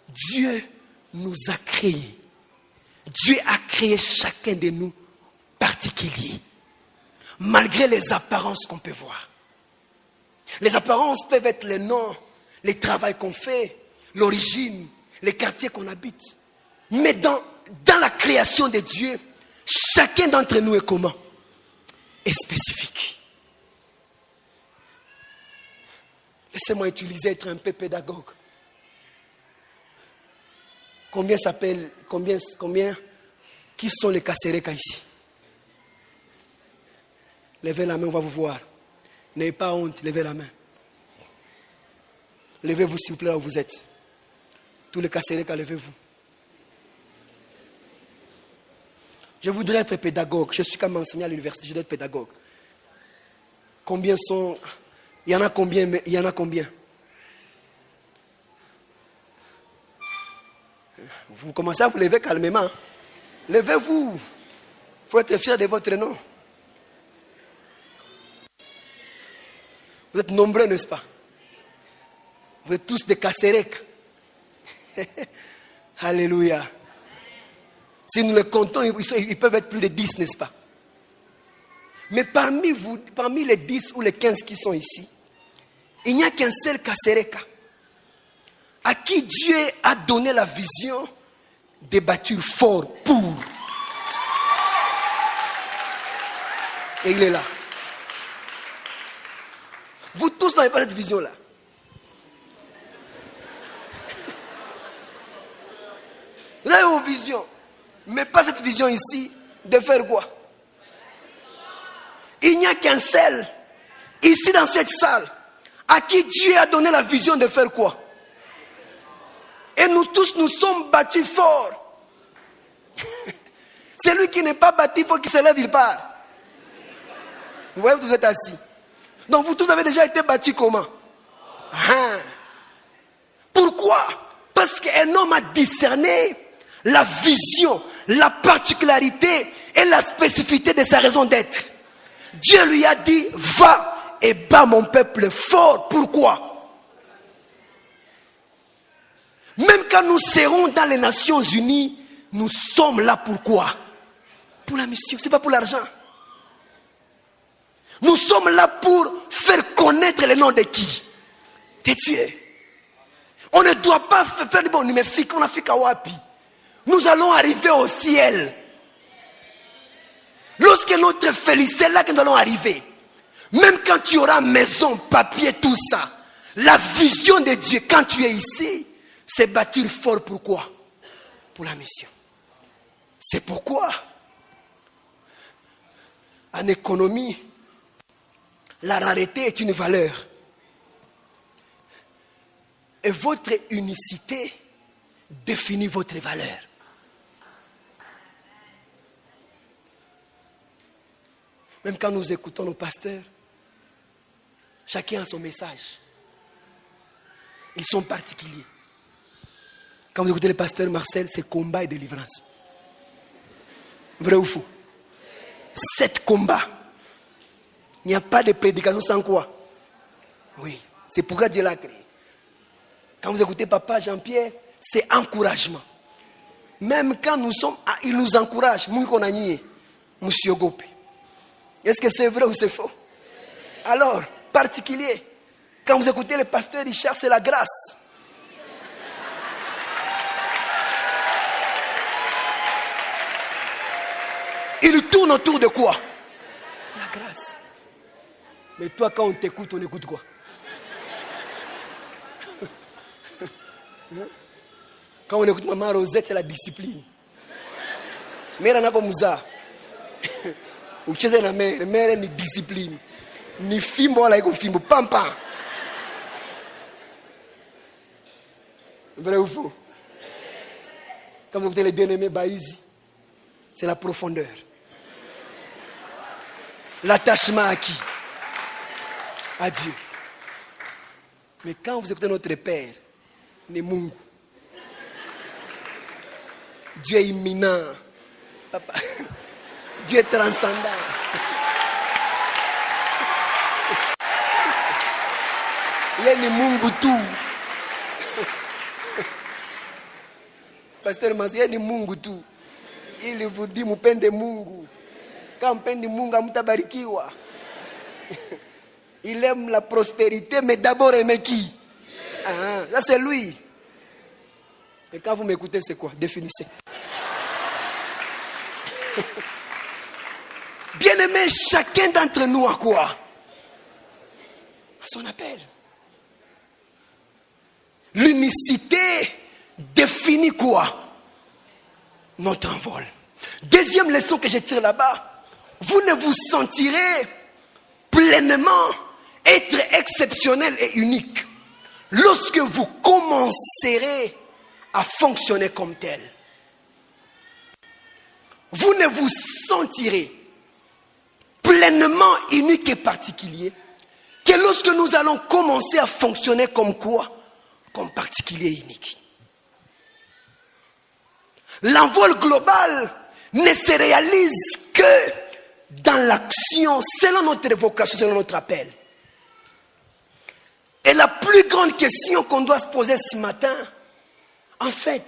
Dieu nous a créés. Dieu a créé chacun de nous particulier, malgré les apparences qu'on peut voir. Les apparences peuvent être les noms, les travaux qu'on fait, l'origine, les quartiers qu'on habite. Mais dans la création de Dieu, chacun d'entre nous est commun, est spécifique. Laissez-moi être un peu pédagogue. Combien qui sont les Kasereka ici? Levez la main, on va vous voir. N'ayez pas honte, levez la main. Levez-vous s'il vous plaît là où vous êtes. Tous les Kasereka, levez-vous. Je voudrais être pédagogue. Je suis comme enseignant à l'université, je dois être pédagogue. Combien sont... Il y en a combien? Il y en a combien? Vous commencez à vous lever calmement. Levez-vous. Il faut être fier de votre nom. Vous êtes nombreux, n'est-ce pas? Vous êtes tous des Kaserek. Alléluia. Si nous les comptons, ils peuvent être plus de 10, n'est-ce pas? Mais parmi les 10 ou les 15 qui sont ici, il n'y a qu'un seul Kasereka à qui Dieu a donné la vision des bâtures forts pour. Et il est là. Vous tous n'avez pas cette vision-là. Vous avez vos visions, mais pas cette vision ici de faire quoi? Il n'y a qu'un seul, ici dans cette salle, à qui Dieu a donné la vision de faire quoi? Et nous tous, nous sommes battus forts. Celui qui n'est pas bâti, il faut qu'il se lève, il part. Vous voyez, vous êtes assis. Donc vous tous avez déjà été battus comment? Pourquoi? Parce qu'un homme a discerné la vision, la particularité et la spécificité de sa raison d'être. Dieu lui a dit, va et bats mon peuple fort. Pourquoi? Même quand nous serons dans les Nations Unies, nous sommes là pourquoi? Pour la mission, ce n'est pas pour l'argent. Nous sommes là pour faire connaître le nom de qui? De Dieu. On ne doit pas faire bon, on a fait kawapi. Nous allons arriver au ciel. Lorsque notre félicité, là que nous allons arriver. Même quand tu auras maison, papier, tout ça. La vision de Dieu, quand tu es ici, c'est bâtir fort. Pourquoi? Pour la mission. C'est pourquoi, en économie, la rareté est une valeur. Et votre unicité définit votre valeur. Même quand nous écoutons nos pasteurs, chacun a son message. Ils sont particuliers. Quand vous écoutez le pasteur Marcel, c'est combat et délivrance. Vrai ou faux? 7 combats. Il n'y a pas de prédication sans quoi? Oui, c'est pourquoi Dieu l'a créé. Quand vous écoutez Papa Jean-Pierre, c'est encouragement. Même quand nous sommes, il nous encourage. Monsieur Gopé. Est-ce que c'est vrai ou c'est faux? Alors, particulier. Quand vous écoutez le pasteur Richard, c'est la grâce. Il tourne autour de quoi? La grâce. Mais toi, quand on t'écoute, on écoute quoi? Quand on écoute Maman Rosette, c'est la discipline. Mère n'a pas mouza. Ou chez la mère ni discipline. Ni fimbo la iko fimbo. Pampa. Vrai ou faux? Quand vous écoutez les bien-aimés Baïzi, c'est la profondeur. L'attachement à qui? À Dieu. Mais quand vous écoutez notre Père, Nemungu, Dieu est imminent. Papa. Dieu est transcendant. Il y a Nemungu tout. Pasteur Masi, il y a Nemungu tout. Il vous dit, mupende Mungu. Quand mpende Mungu, mutabarikiwa. Il aime la prospérité, mais d'abord aimer qui? Ah, là c'est lui. Et quand vous m'écoutez, c'est quoi? Définissez. Bien-aimé, chacun d'entre nous a quoi? À son appel. L'unicité définit quoi? Notre envol. Deuxième leçon que je tire là-bas, vous ne vous sentirez pleinement être exceptionnel et unique lorsque vous commencerez à fonctionner comme tel. Vous ne vous sentirez pleinement unique et particulier que lorsque nous allons commencer à fonctionner comme quoi? Comme particulier et unique. L'envol global ne se réalise que dans l'action, selon notre vocation, selon notre appel. Et la plus grande question qu'on doit se poser ce matin, en fait,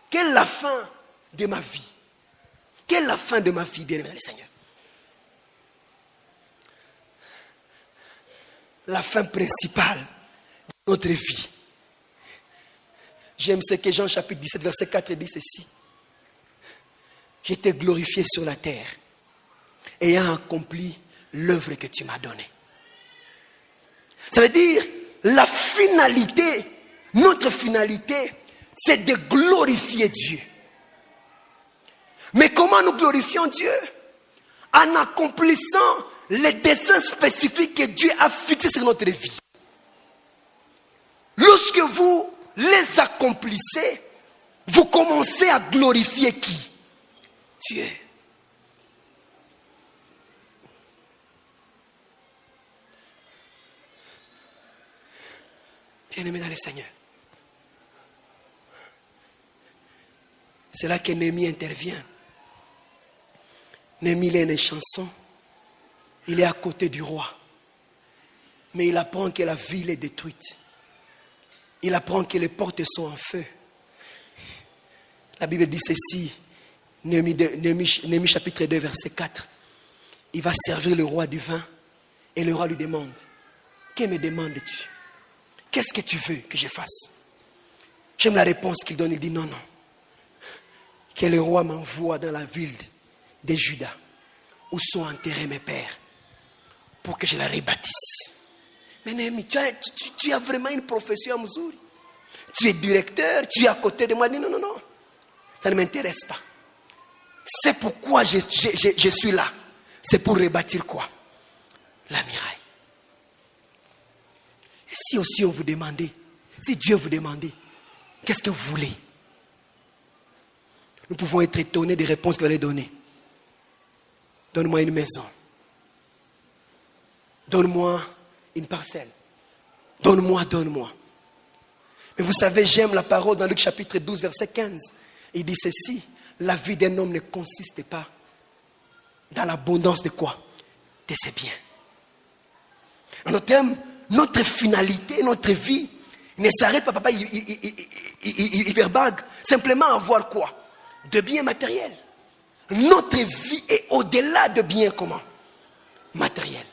quelle est la fin de ma vie? Quelle est la fin de ma vie, bien-aimé le Seigneur? La fin principale de notre vie. J'aime ce que Jean chapitre 17, verset 4 dit ceci. J'étais glorifié sur la terre, ayant accompli l'œuvre que tu m'as donnée. Ça veut dire, la finalité, notre finalité, c'est de glorifier Dieu. Mais comment nous glorifions Dieu? En accomplissant les desseins spécifiques que Dieu a fixés sur notre vie. Lorsque vous les accomplissez, vous commencez à glorifier qui? Dieu. Bien-aimé dans le Seigneur. C'est là que Néhémie intervient. Néhémie est une chanson. Il est à côté du roi. Mais il apprend que la ville est détruite. Il apprend que les portes sont en feu. La Bible dit ceci. Néhémie chapitre 2 verset 4. Il va servir le roi du vin. Et le roi lui demande. Que me demandes-tu? Qu'est-ce que tu veux que je fasse? J'aime la réponse qu'il donne. Il dit non, non. Que le roi m'envoie dans la ville de Juda, où sont enterrés mes pères, pour que je la rebâtisse. Mais Néhémie, tu as vraiment une profession à Missouri. Tu es directeur, tu es à côté de moi. Il dit non, non, non. Ça ne m'intéresse pas. C'est pourquoi je suis là. C'est pour rebâtir quoi? La muraille. Et si aussi on vous demandait, si Dieu vous demandait, qu'est-ce que vous voulez? Nous pouvons être étonnés des réponses qu'il allait donner. Donne-moi une maison. Donne-moi une parcelle. Donne-moi, donne-moi. Mais vous savez, j'aime la parole dans Luc chapitre 12, verset 15. Il dit ceci. La vie d'un homme ne consiste pas dans l'abondance de quoi? De ses biens. En termes, notre finalité, notre vie ne s'arrête pas, papa, il verbague. Simplement avoir quoi? De biens matériels. Notre vie est au-delà de biens comment? Matériels.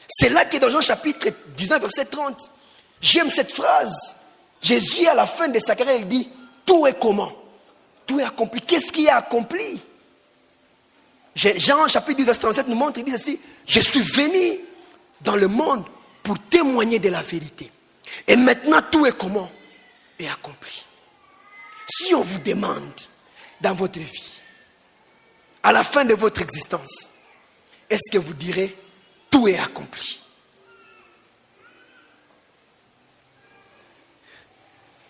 C'est là que dans Jean chapitre 19, verset 30, j'aime cette phrase. Jésus, à la fin de sa carrière, il dit, tout est comment? Tout est accompli. Qu'est-ce qui est accompli? Jean chapitre 10, verset 37 nous montre, il dit ceci, je suis venu dans le monde pour témoigner de la vérité. Et maintenant, tout est comment? Est accompli. Si on vous demande dans votre vie, à la fin de votre existence, est-ce que vous direz tout est accompli?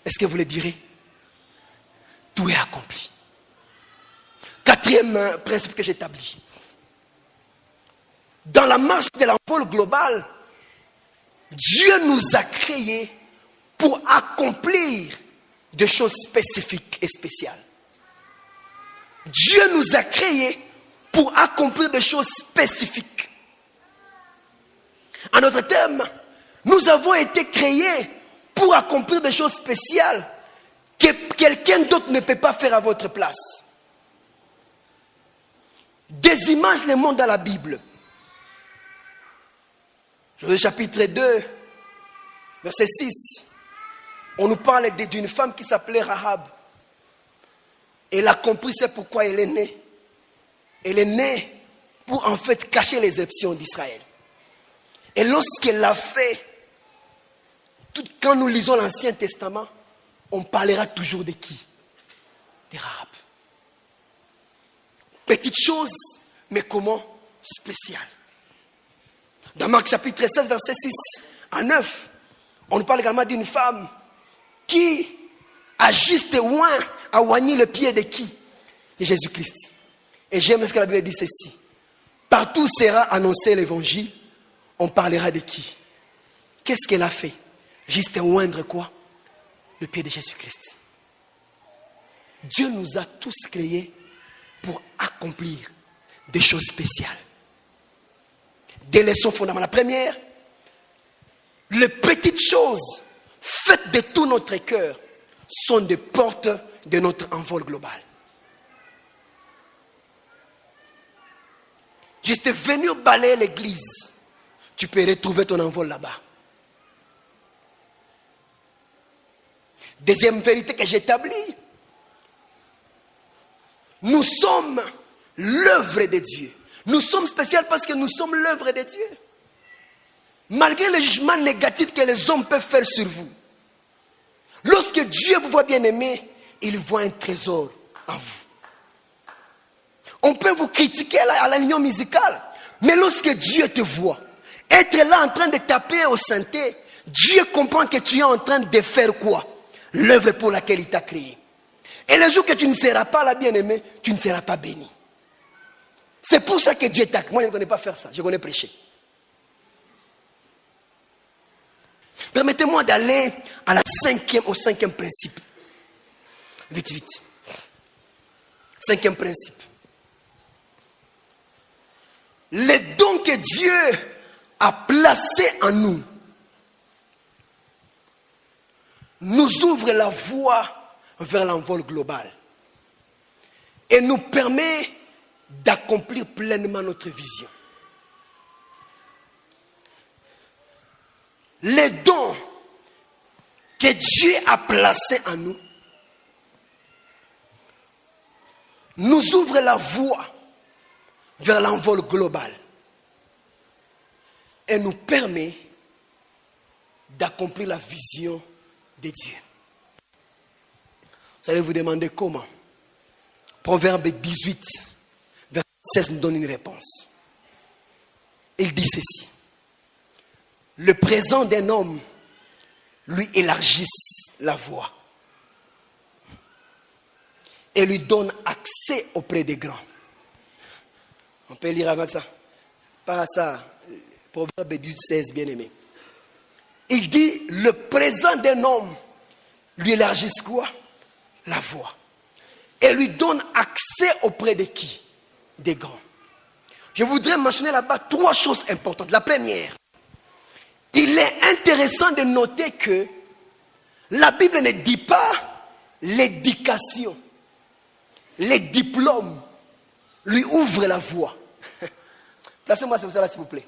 Est-ce que vous le direz? Tout est accompli. Quatrième principe que j'établis. Dans la marche de l'envol global, Dieu nous a créés pour accomplir des choses spécifiques et spéciales. Dieu nous a créés pour accomplir des choses spécifiques. En d'autres termes, nous avons été créés pour accomplir des choses spéciales que quelqu'un d'autre ne peut pas faire à votre place. Des images les montrent dans la Bible. Josué chapitre 2, verset 6. On nous parle d'une femme qui s'appelait Rahab. Elle a compris c'est pourquoi elle est née. Elle est née pour en fait cacher les options d'Israël. Et lorsqu'elle l'a fait, quand nous lisons l'Ancien Testament, on parlera toujours de qui? De Rahab. Petite chose, mais comment? Spéciale. Dans Marc chapitre 16, verset 6 à 9, on nous parle également d'une femme qui a juste oigné le pied de qui? De Jésus-Christ. Et j'aime ce que la Bible dit ceci. Partout sera annoncé l'évangile, on parlera de qui? Qu'est-ce qu'elle a fait? Juste oindre quoi? Le pied de Jésus-Christ. Dieu nous a tous créés pour accomplir des choses spéciales. Des leçons fondamentales. La première, les petites choses faites de tout notre cœur sont des portes de notre envol global. Juste venir balayer l'église, tu peux retrouver ton envol là-bas. Deuxième vérité que j'établis, nous sommes l'œuvre de Dieu. Nous sommes spéciaux parce que nous sommes l'œuvre de Dieu. Malgré le jugement négatif que les hommes peuvent faire sur vous, lorsque Dieu vous voit bien aimé, il voit un trésor en vous. On peut vous critiquer à la ligne musicale, mais lorsque Dieu te voit, être là en train de taper au synthé, Dieu comprend que tu es en train de faire quoi? L'œuvre pour laquelle il t'a créé. Et le jour que tu ne seras pas là bien aimé, tu ne seras pas béni. C'est pour ça que Dieu t'a créé. Moi je ne connais pas faire ça, je connais prêcher. Permettez-moi d'aller au cinquième principe. Vite, vite. Cinquième principe. Les dons que Dieu a placés en nous nous ouvrent la voie vers l'envol global et nous permet d'accomplir pleinement notre vision. Les dons que Dieu a placés en nous nous ouvrent la voie vers l'envol global et nous permet d'accomplir la vision de Dieu. Vous allez vous demander comment. Proverbe 18, verset 16 nous donne une réponse. Il dit ceci. Le présent d'un homme lui élargisse la voie et lui donne accès auprès des grands. On peut lire avec ça. Pas ça. Proverbe 18, 16, bien aimé. Il dit, le présent d'un homme lui élargisse quoi? La voie. Et lui donne accès auprès de qui? Des grands. Je voudrais mentionner là-bas 3 choses importantes. La première, il est intéressant de noter que la Bible ne dit pas l'éducation, les diplômes lui ouvrent la voie. Placez-moi sur ça là, s'il vous plaît.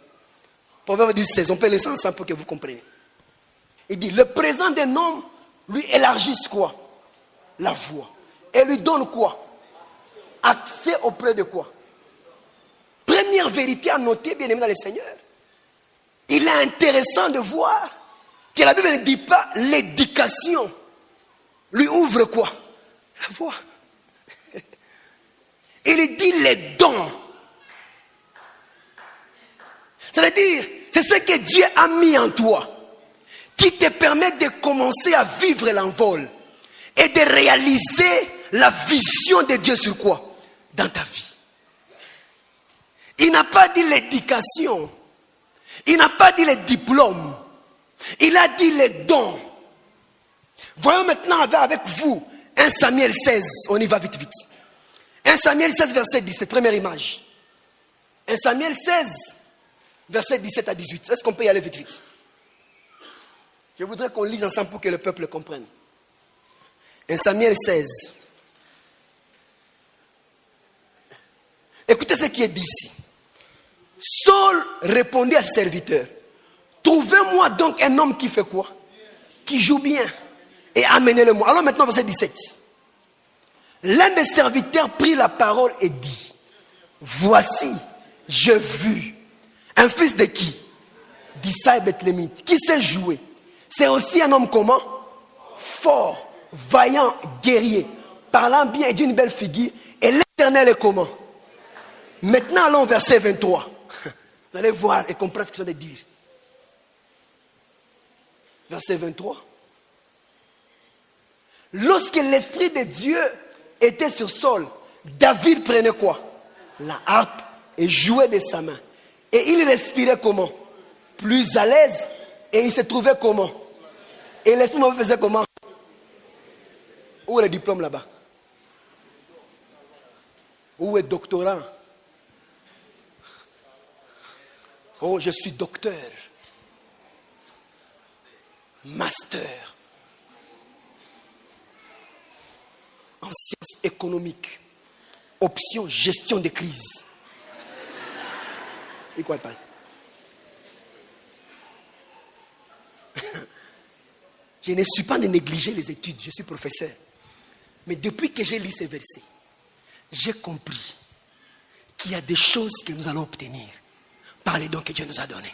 Proverbe 16, on peut laisser ensemble pour que vous compreniez. Il dit, le présent d'un homme lui élargisse quoi? La voie. Et lui donne quoi? Accès auprès de quoi? Première vérité à noter, bien aimé dans le Seigneur. il est intéressant de voir que la Bible ne dit pas l'éducation lui ouvre quoi? La voie. Il dit les dons. Ça veut dire, c'est ce que Dieu a mis en toi qui te permet de commencer à vivre l'envol et de réaliser la vision de Dieu sur quoi? Dans ta vie. Il n'a pas dit l'éducation. Il n'a pas dit les diplômes. Il a dit les dons. Voyons maintenant avec vous 1 Samuel 16. On y va vite. 1 Samuel 16, verset 17. Première image. 1 Samuel 16, verset 17 à 18. Est-ce qu'on peut y aller vite? Je voudrais qu'on lise ensemble pour que le peuple comprenne. 1 Samuel 16. Écoutez ce qui est dit ici. Saul répondit à ses serviteurs. Trouvez-moi donc un homme qui fait quoi? Qui joue bien. Et amenez-le-moi. Alors maintenant, verset 17. L'un des serviteurs prit la parole et dit: voici, j'ai vu un fils de qui? D'Issaï Bethlémite. Qui sait jouer? C'est aussi un homme comment? Fort, vaillant, guerrier, parlant bien et d'une belle figure. Et l'Éternel est comment? Maintenant, allons au verset 23. Vous allez voir et comprendre ce qu'il vient de dire. Verset 23. Lorsque l'Esprit de Dieu était sur Saul, David prenait quoi? La harpe et jouait de sa main. Et il respirait comment? Plus à l'aise. Et il se trouvait comment? Et l'Esprit me faisait comment? Où est le diplôme là-bas? Où est doctorant? Oh, je suis docteur. Master. En sciences économiques. Option gestion de crise. Et quoi pas? Je ne suis pas de négliger les études, je suis professeur. Mais depuis que j'ai lu ces versets, j'ai compris qu'il y a des choses que nous allons obtenir par les dons que Dieu nous a donnés.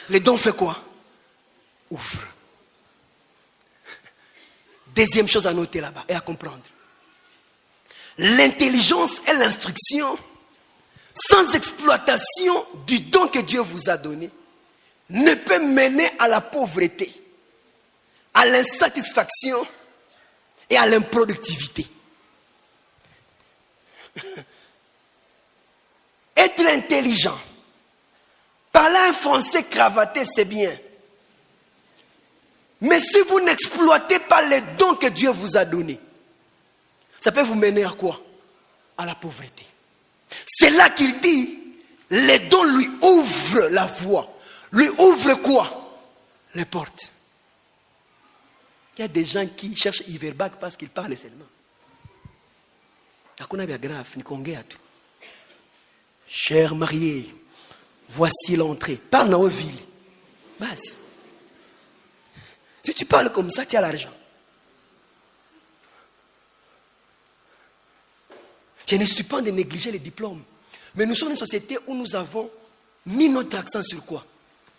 Les dons fait quoi? Ouvre. Deuxième chose à noter là-bas et à comprendre. L'intelligence et l'instruction, sans exploitation du don que Dieu vous a donné, ne peut mener à la pauvreté, à l'insatisfaction et à l'improductivité. Être intelligent, parler un français cravaté, c'est bien. Mais si vous n'exploitez pas les dons que Dieu vous a donnés, ça peut vous mener à quoi? À la pauvreté. C'est là qu'il dit, les dons lui ouvrent la voie. Lui ouvrent quoi? Les portes. Il y a des gens qui cherchent Iverbag parce qu'ils parlent seulement. Cher marié, voici l'entrée. Parle dans vos villes. Base. Si tu parles comme ça, tu as l'argent. Je ne suis pas de négliger les diplômes. Mais nous sommes une société où nous avons mis notre accent sur quoi?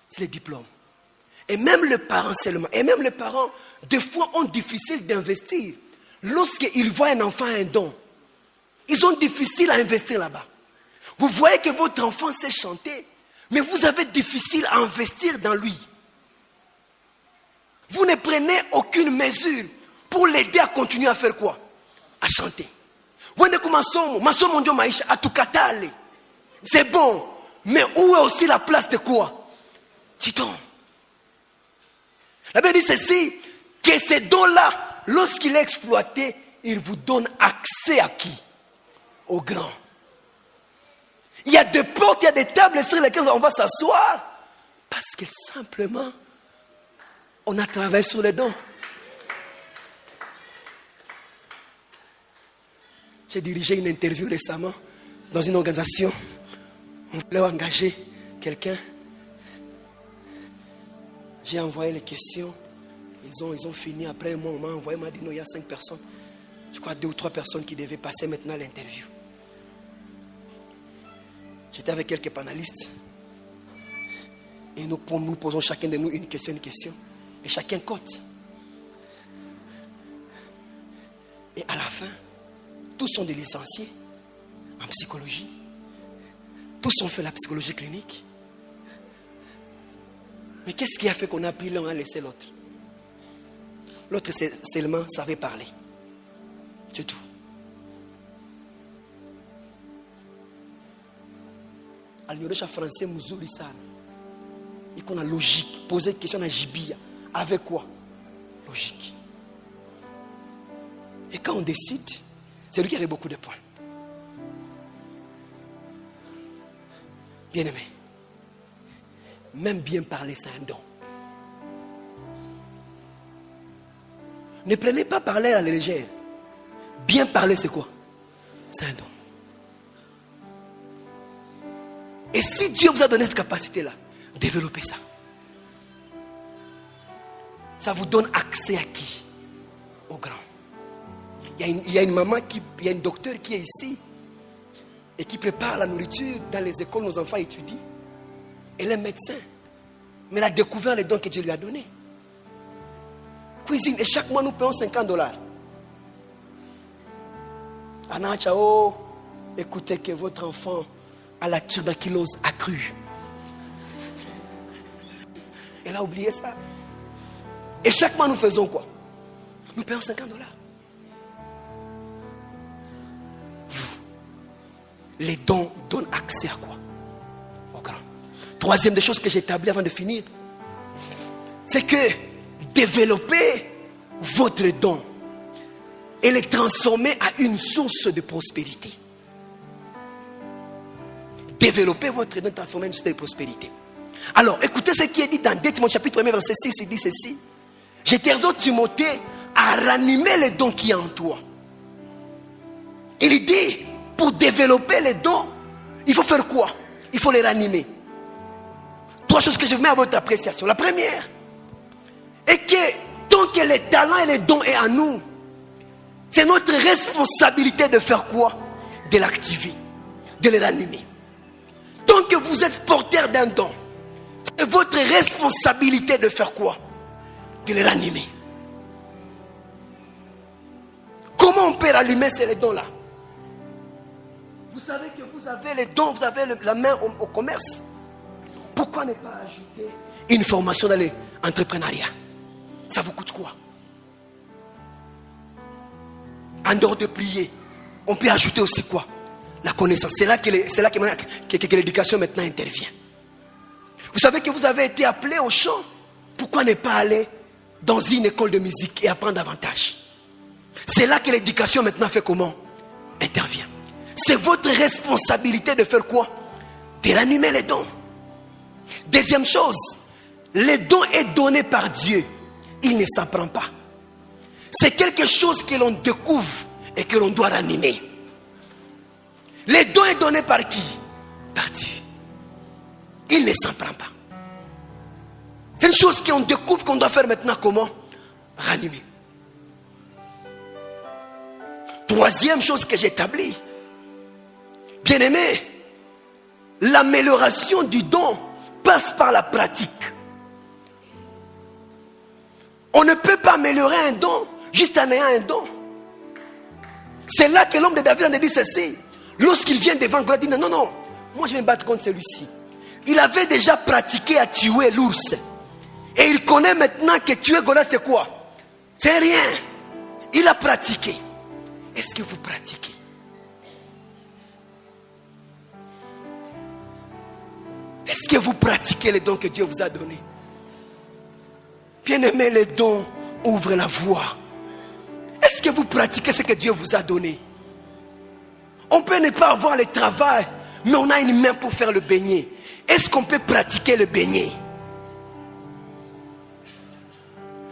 C'est les diplômes. Et même les parents seulement. Et même les parents, des fois, ont difficile d'investir. Lorsqu'ils voient un enfant un don, ils ont difficile à investir là-bas. Vous voyez que votre enfant sait chanter, mais vous avez difficile à investir dans lui. Vous ne prenez aucune mesure pour l'aider à continuer à faire quoi? À chanter. C'est bon, mais où est aussi la place de quoi? Titon. La Bible dit ceci, que ces dons-là, lorsqu'il est exploité, il vous donne accès à qui? Au grand. Il y a des portes, il y a des tables sur lesquelles on va s'asseoir, parce que simplement, on a travaillé sur les dons. J'ai dirigé une interview récemment dans une organisation. On voulait engager quelqu'un. J'ai envoyé les questions. Ils ont fini. Après un mois, on m'a envoyé. On m'a dit non, il y a 5 personnes. Je crois 2 ou 3 personnes qui devaient passer maintenant à l'interview. J'étais avec quelques panélistes. Et nous posons chacun de nous une question. Et chacun cote. Et à la fin, tous sont des licenciés en psychologie. Tous ont fait la psychologie clinique. Mais qu'est-ce qui a fait qu'on a pris l'un et laissé l'autre? L'autre seulement savait parler. C'est tout. Alnyoresha français muzuri sana. Et qu'on a logique. Poser une question à Jibia. Avec quoi? Logique. Et quand on décide, c'est lui qui avait beaucoup de points. Bien aimé. Même bien parler, c'est un don. Ne prenez pas parler à la légère. Bien parler, c'est quoi? C'est un don. Et si Dieu vous a donné cette capacité-là, développez ça. Ça vous donne accès à qui? Au grand. Il y a une maman, il y a une docteure qui est ici et qui prépare la nourriture dans les écoles, nos enfants étudient. Elle est médecin, mais elle a découvert les dons que Dieu lui a donnés. Cuisine, et chaque mois nous payons $50. Anna Chao, écoutez que votre enfant a la tuberculose accrue. Elle a oublié ça. Et chaque mois nous faisons quoi? Nous payons $50. Les dons donnent accès à quoi? Au grand. Troisième des choses que j'ai établi avant de finir, c'est que développer votre don et les transformer à une source de prospérité. Développer votre don, transformer une source de prospérité. Alors, écoutez ce qui est dit dans 2 Timothée chapitre 1 verset 6, il dit ceci: je t'exhorte Timothée à ranimer les dons qui sont en toi. Il dit, pour développer les dons, il faut faire quoi? Il faut les ranimer. 3 choses que je mets à votre appréciation. La première est que tant que les talents et les dons sont en nous, c'est notre responsabilité de faire quoi? De l'activer, de les ranimer. Tant que vous êtes porteur d'un don, c'est votre responsabilité de faire quoi? De les ranimer. Comment on peut rallumer ces dons-là? Vous savez que vous avez les dons, vous avez la main au commerce. Pourquoi ne pas ajouter une formation dans l'entrepreneuriat? Ça vous coûte quoi? En dehors de prier, on peut ajouter aussi quoi? La connaissance. C'est là que l'éducation maintenant intervient. Vous savez que vous avez été appelé au chant. Pourquoi ne pas aller dans une école de musique et apprendre davantage? C'est là que l'éducation maintenant fait comment? Intervient. C'est votre responsabilité de faire quoi? De ranimer les dons. Deuxième chose, les dons est donné par Dieu. Il ne s'en prend pas. C'est quelque chose que l'on découvre et que l'on doit ranimer. Les dons est donné par qui? Par Dieu. Il ne s'en prend pas. C'est une chose qu'on découvre qu'on doit faire maintenant comment? Ranimer. Troisième chose que j'établis. Bien aimé, l'amélioration du don passe par la pratique. On ne peut pas améliorer un don juste en ayant un don. C'est là que l'homme de David a dit ceci. Lorsqu'il vient devant Goliath, il dit non, moi je vais me battre contre celui-ci. Il avait déjà pratiqué à tuer l'ours. Et il connaît maintenant que tuer Goliath c'est quoi? C'est rien. Il a pratiqué. Est-ce que vous pratiquez? Est-ce que vous pratiquez les dons que Dieu vous a donnés? Bien-aimé, les dons ouvrent la voie. Est-ce que vous pratiquez ce que Dieu vous a donné? On peut ne pas avoir le travail, mais on a une main pour faire le beignet. Est-ce qu'on peut pratiquer le beignet?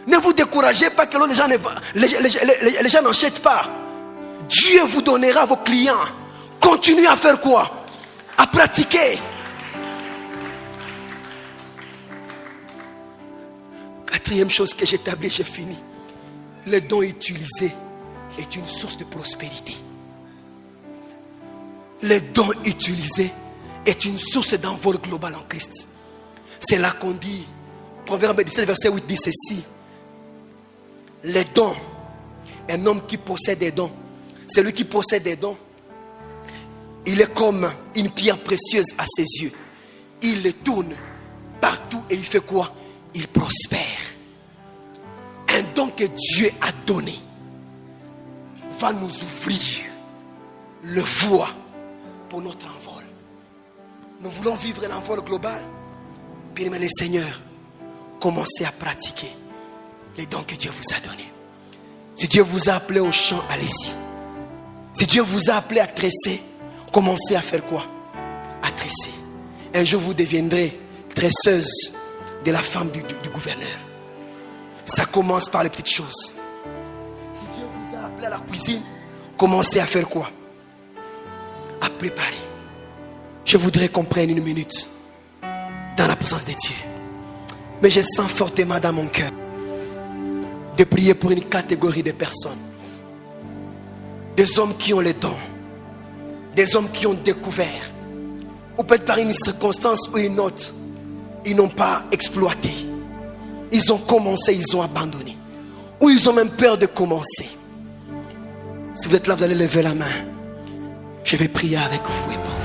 Ne vous découragez pas que les gens n'achètent pas. Dieu vous donnera vos clients. Continuez à faire quoi? À pratiquer. Quatrième chose que j'établis, j'ai fini. Le don utilisé est une source de prospérité. Le don utilisé est une source d'envol global en Christ. C'est là qu'on dit, Proverbe 17, verset 8 dit ceci. Les dons, un homme qui possède des dons, celui qui possède des dons, il est comme une pierre précieuse à ses yeux. Il les tourne partout et il fait quoi? Il prospère. Un don que Dieu a donné va nous ouvrir le voie pour notre envol. Nous voulons vivre l'envol global. Bien-aimés les seigneurs, commencez à pratiquer les dons que Dieu vous a donnés. Si Dieu vous a appelé au chant, allez-y. Si Dieu vous a appelé à tresser, commencez à faire quoi? À tresser. Un jour vous deviendrez tresseuse de la femme du gouverneur. Ça commence par les petites choses. Si Dieu vous a appelé à la cuisine, commencez à faire quoi? À préparer. Je voudrais qu'on prenne une minute dans la présence de Dieu. Mais je sens fortement dans mon cœur de prier pour une catégorie de personnes. Des hommes qui ont les dons. Des hommes qui ont découvert. Ou peut-être par une circonstance ou une autre, ils n'ont pas exploité. Ils ont commencé, ils ont abandonné. Ou ils ont même peur de commencer. Si vous êtes là, vous allez lever la main. Je vais prier avec vous et pour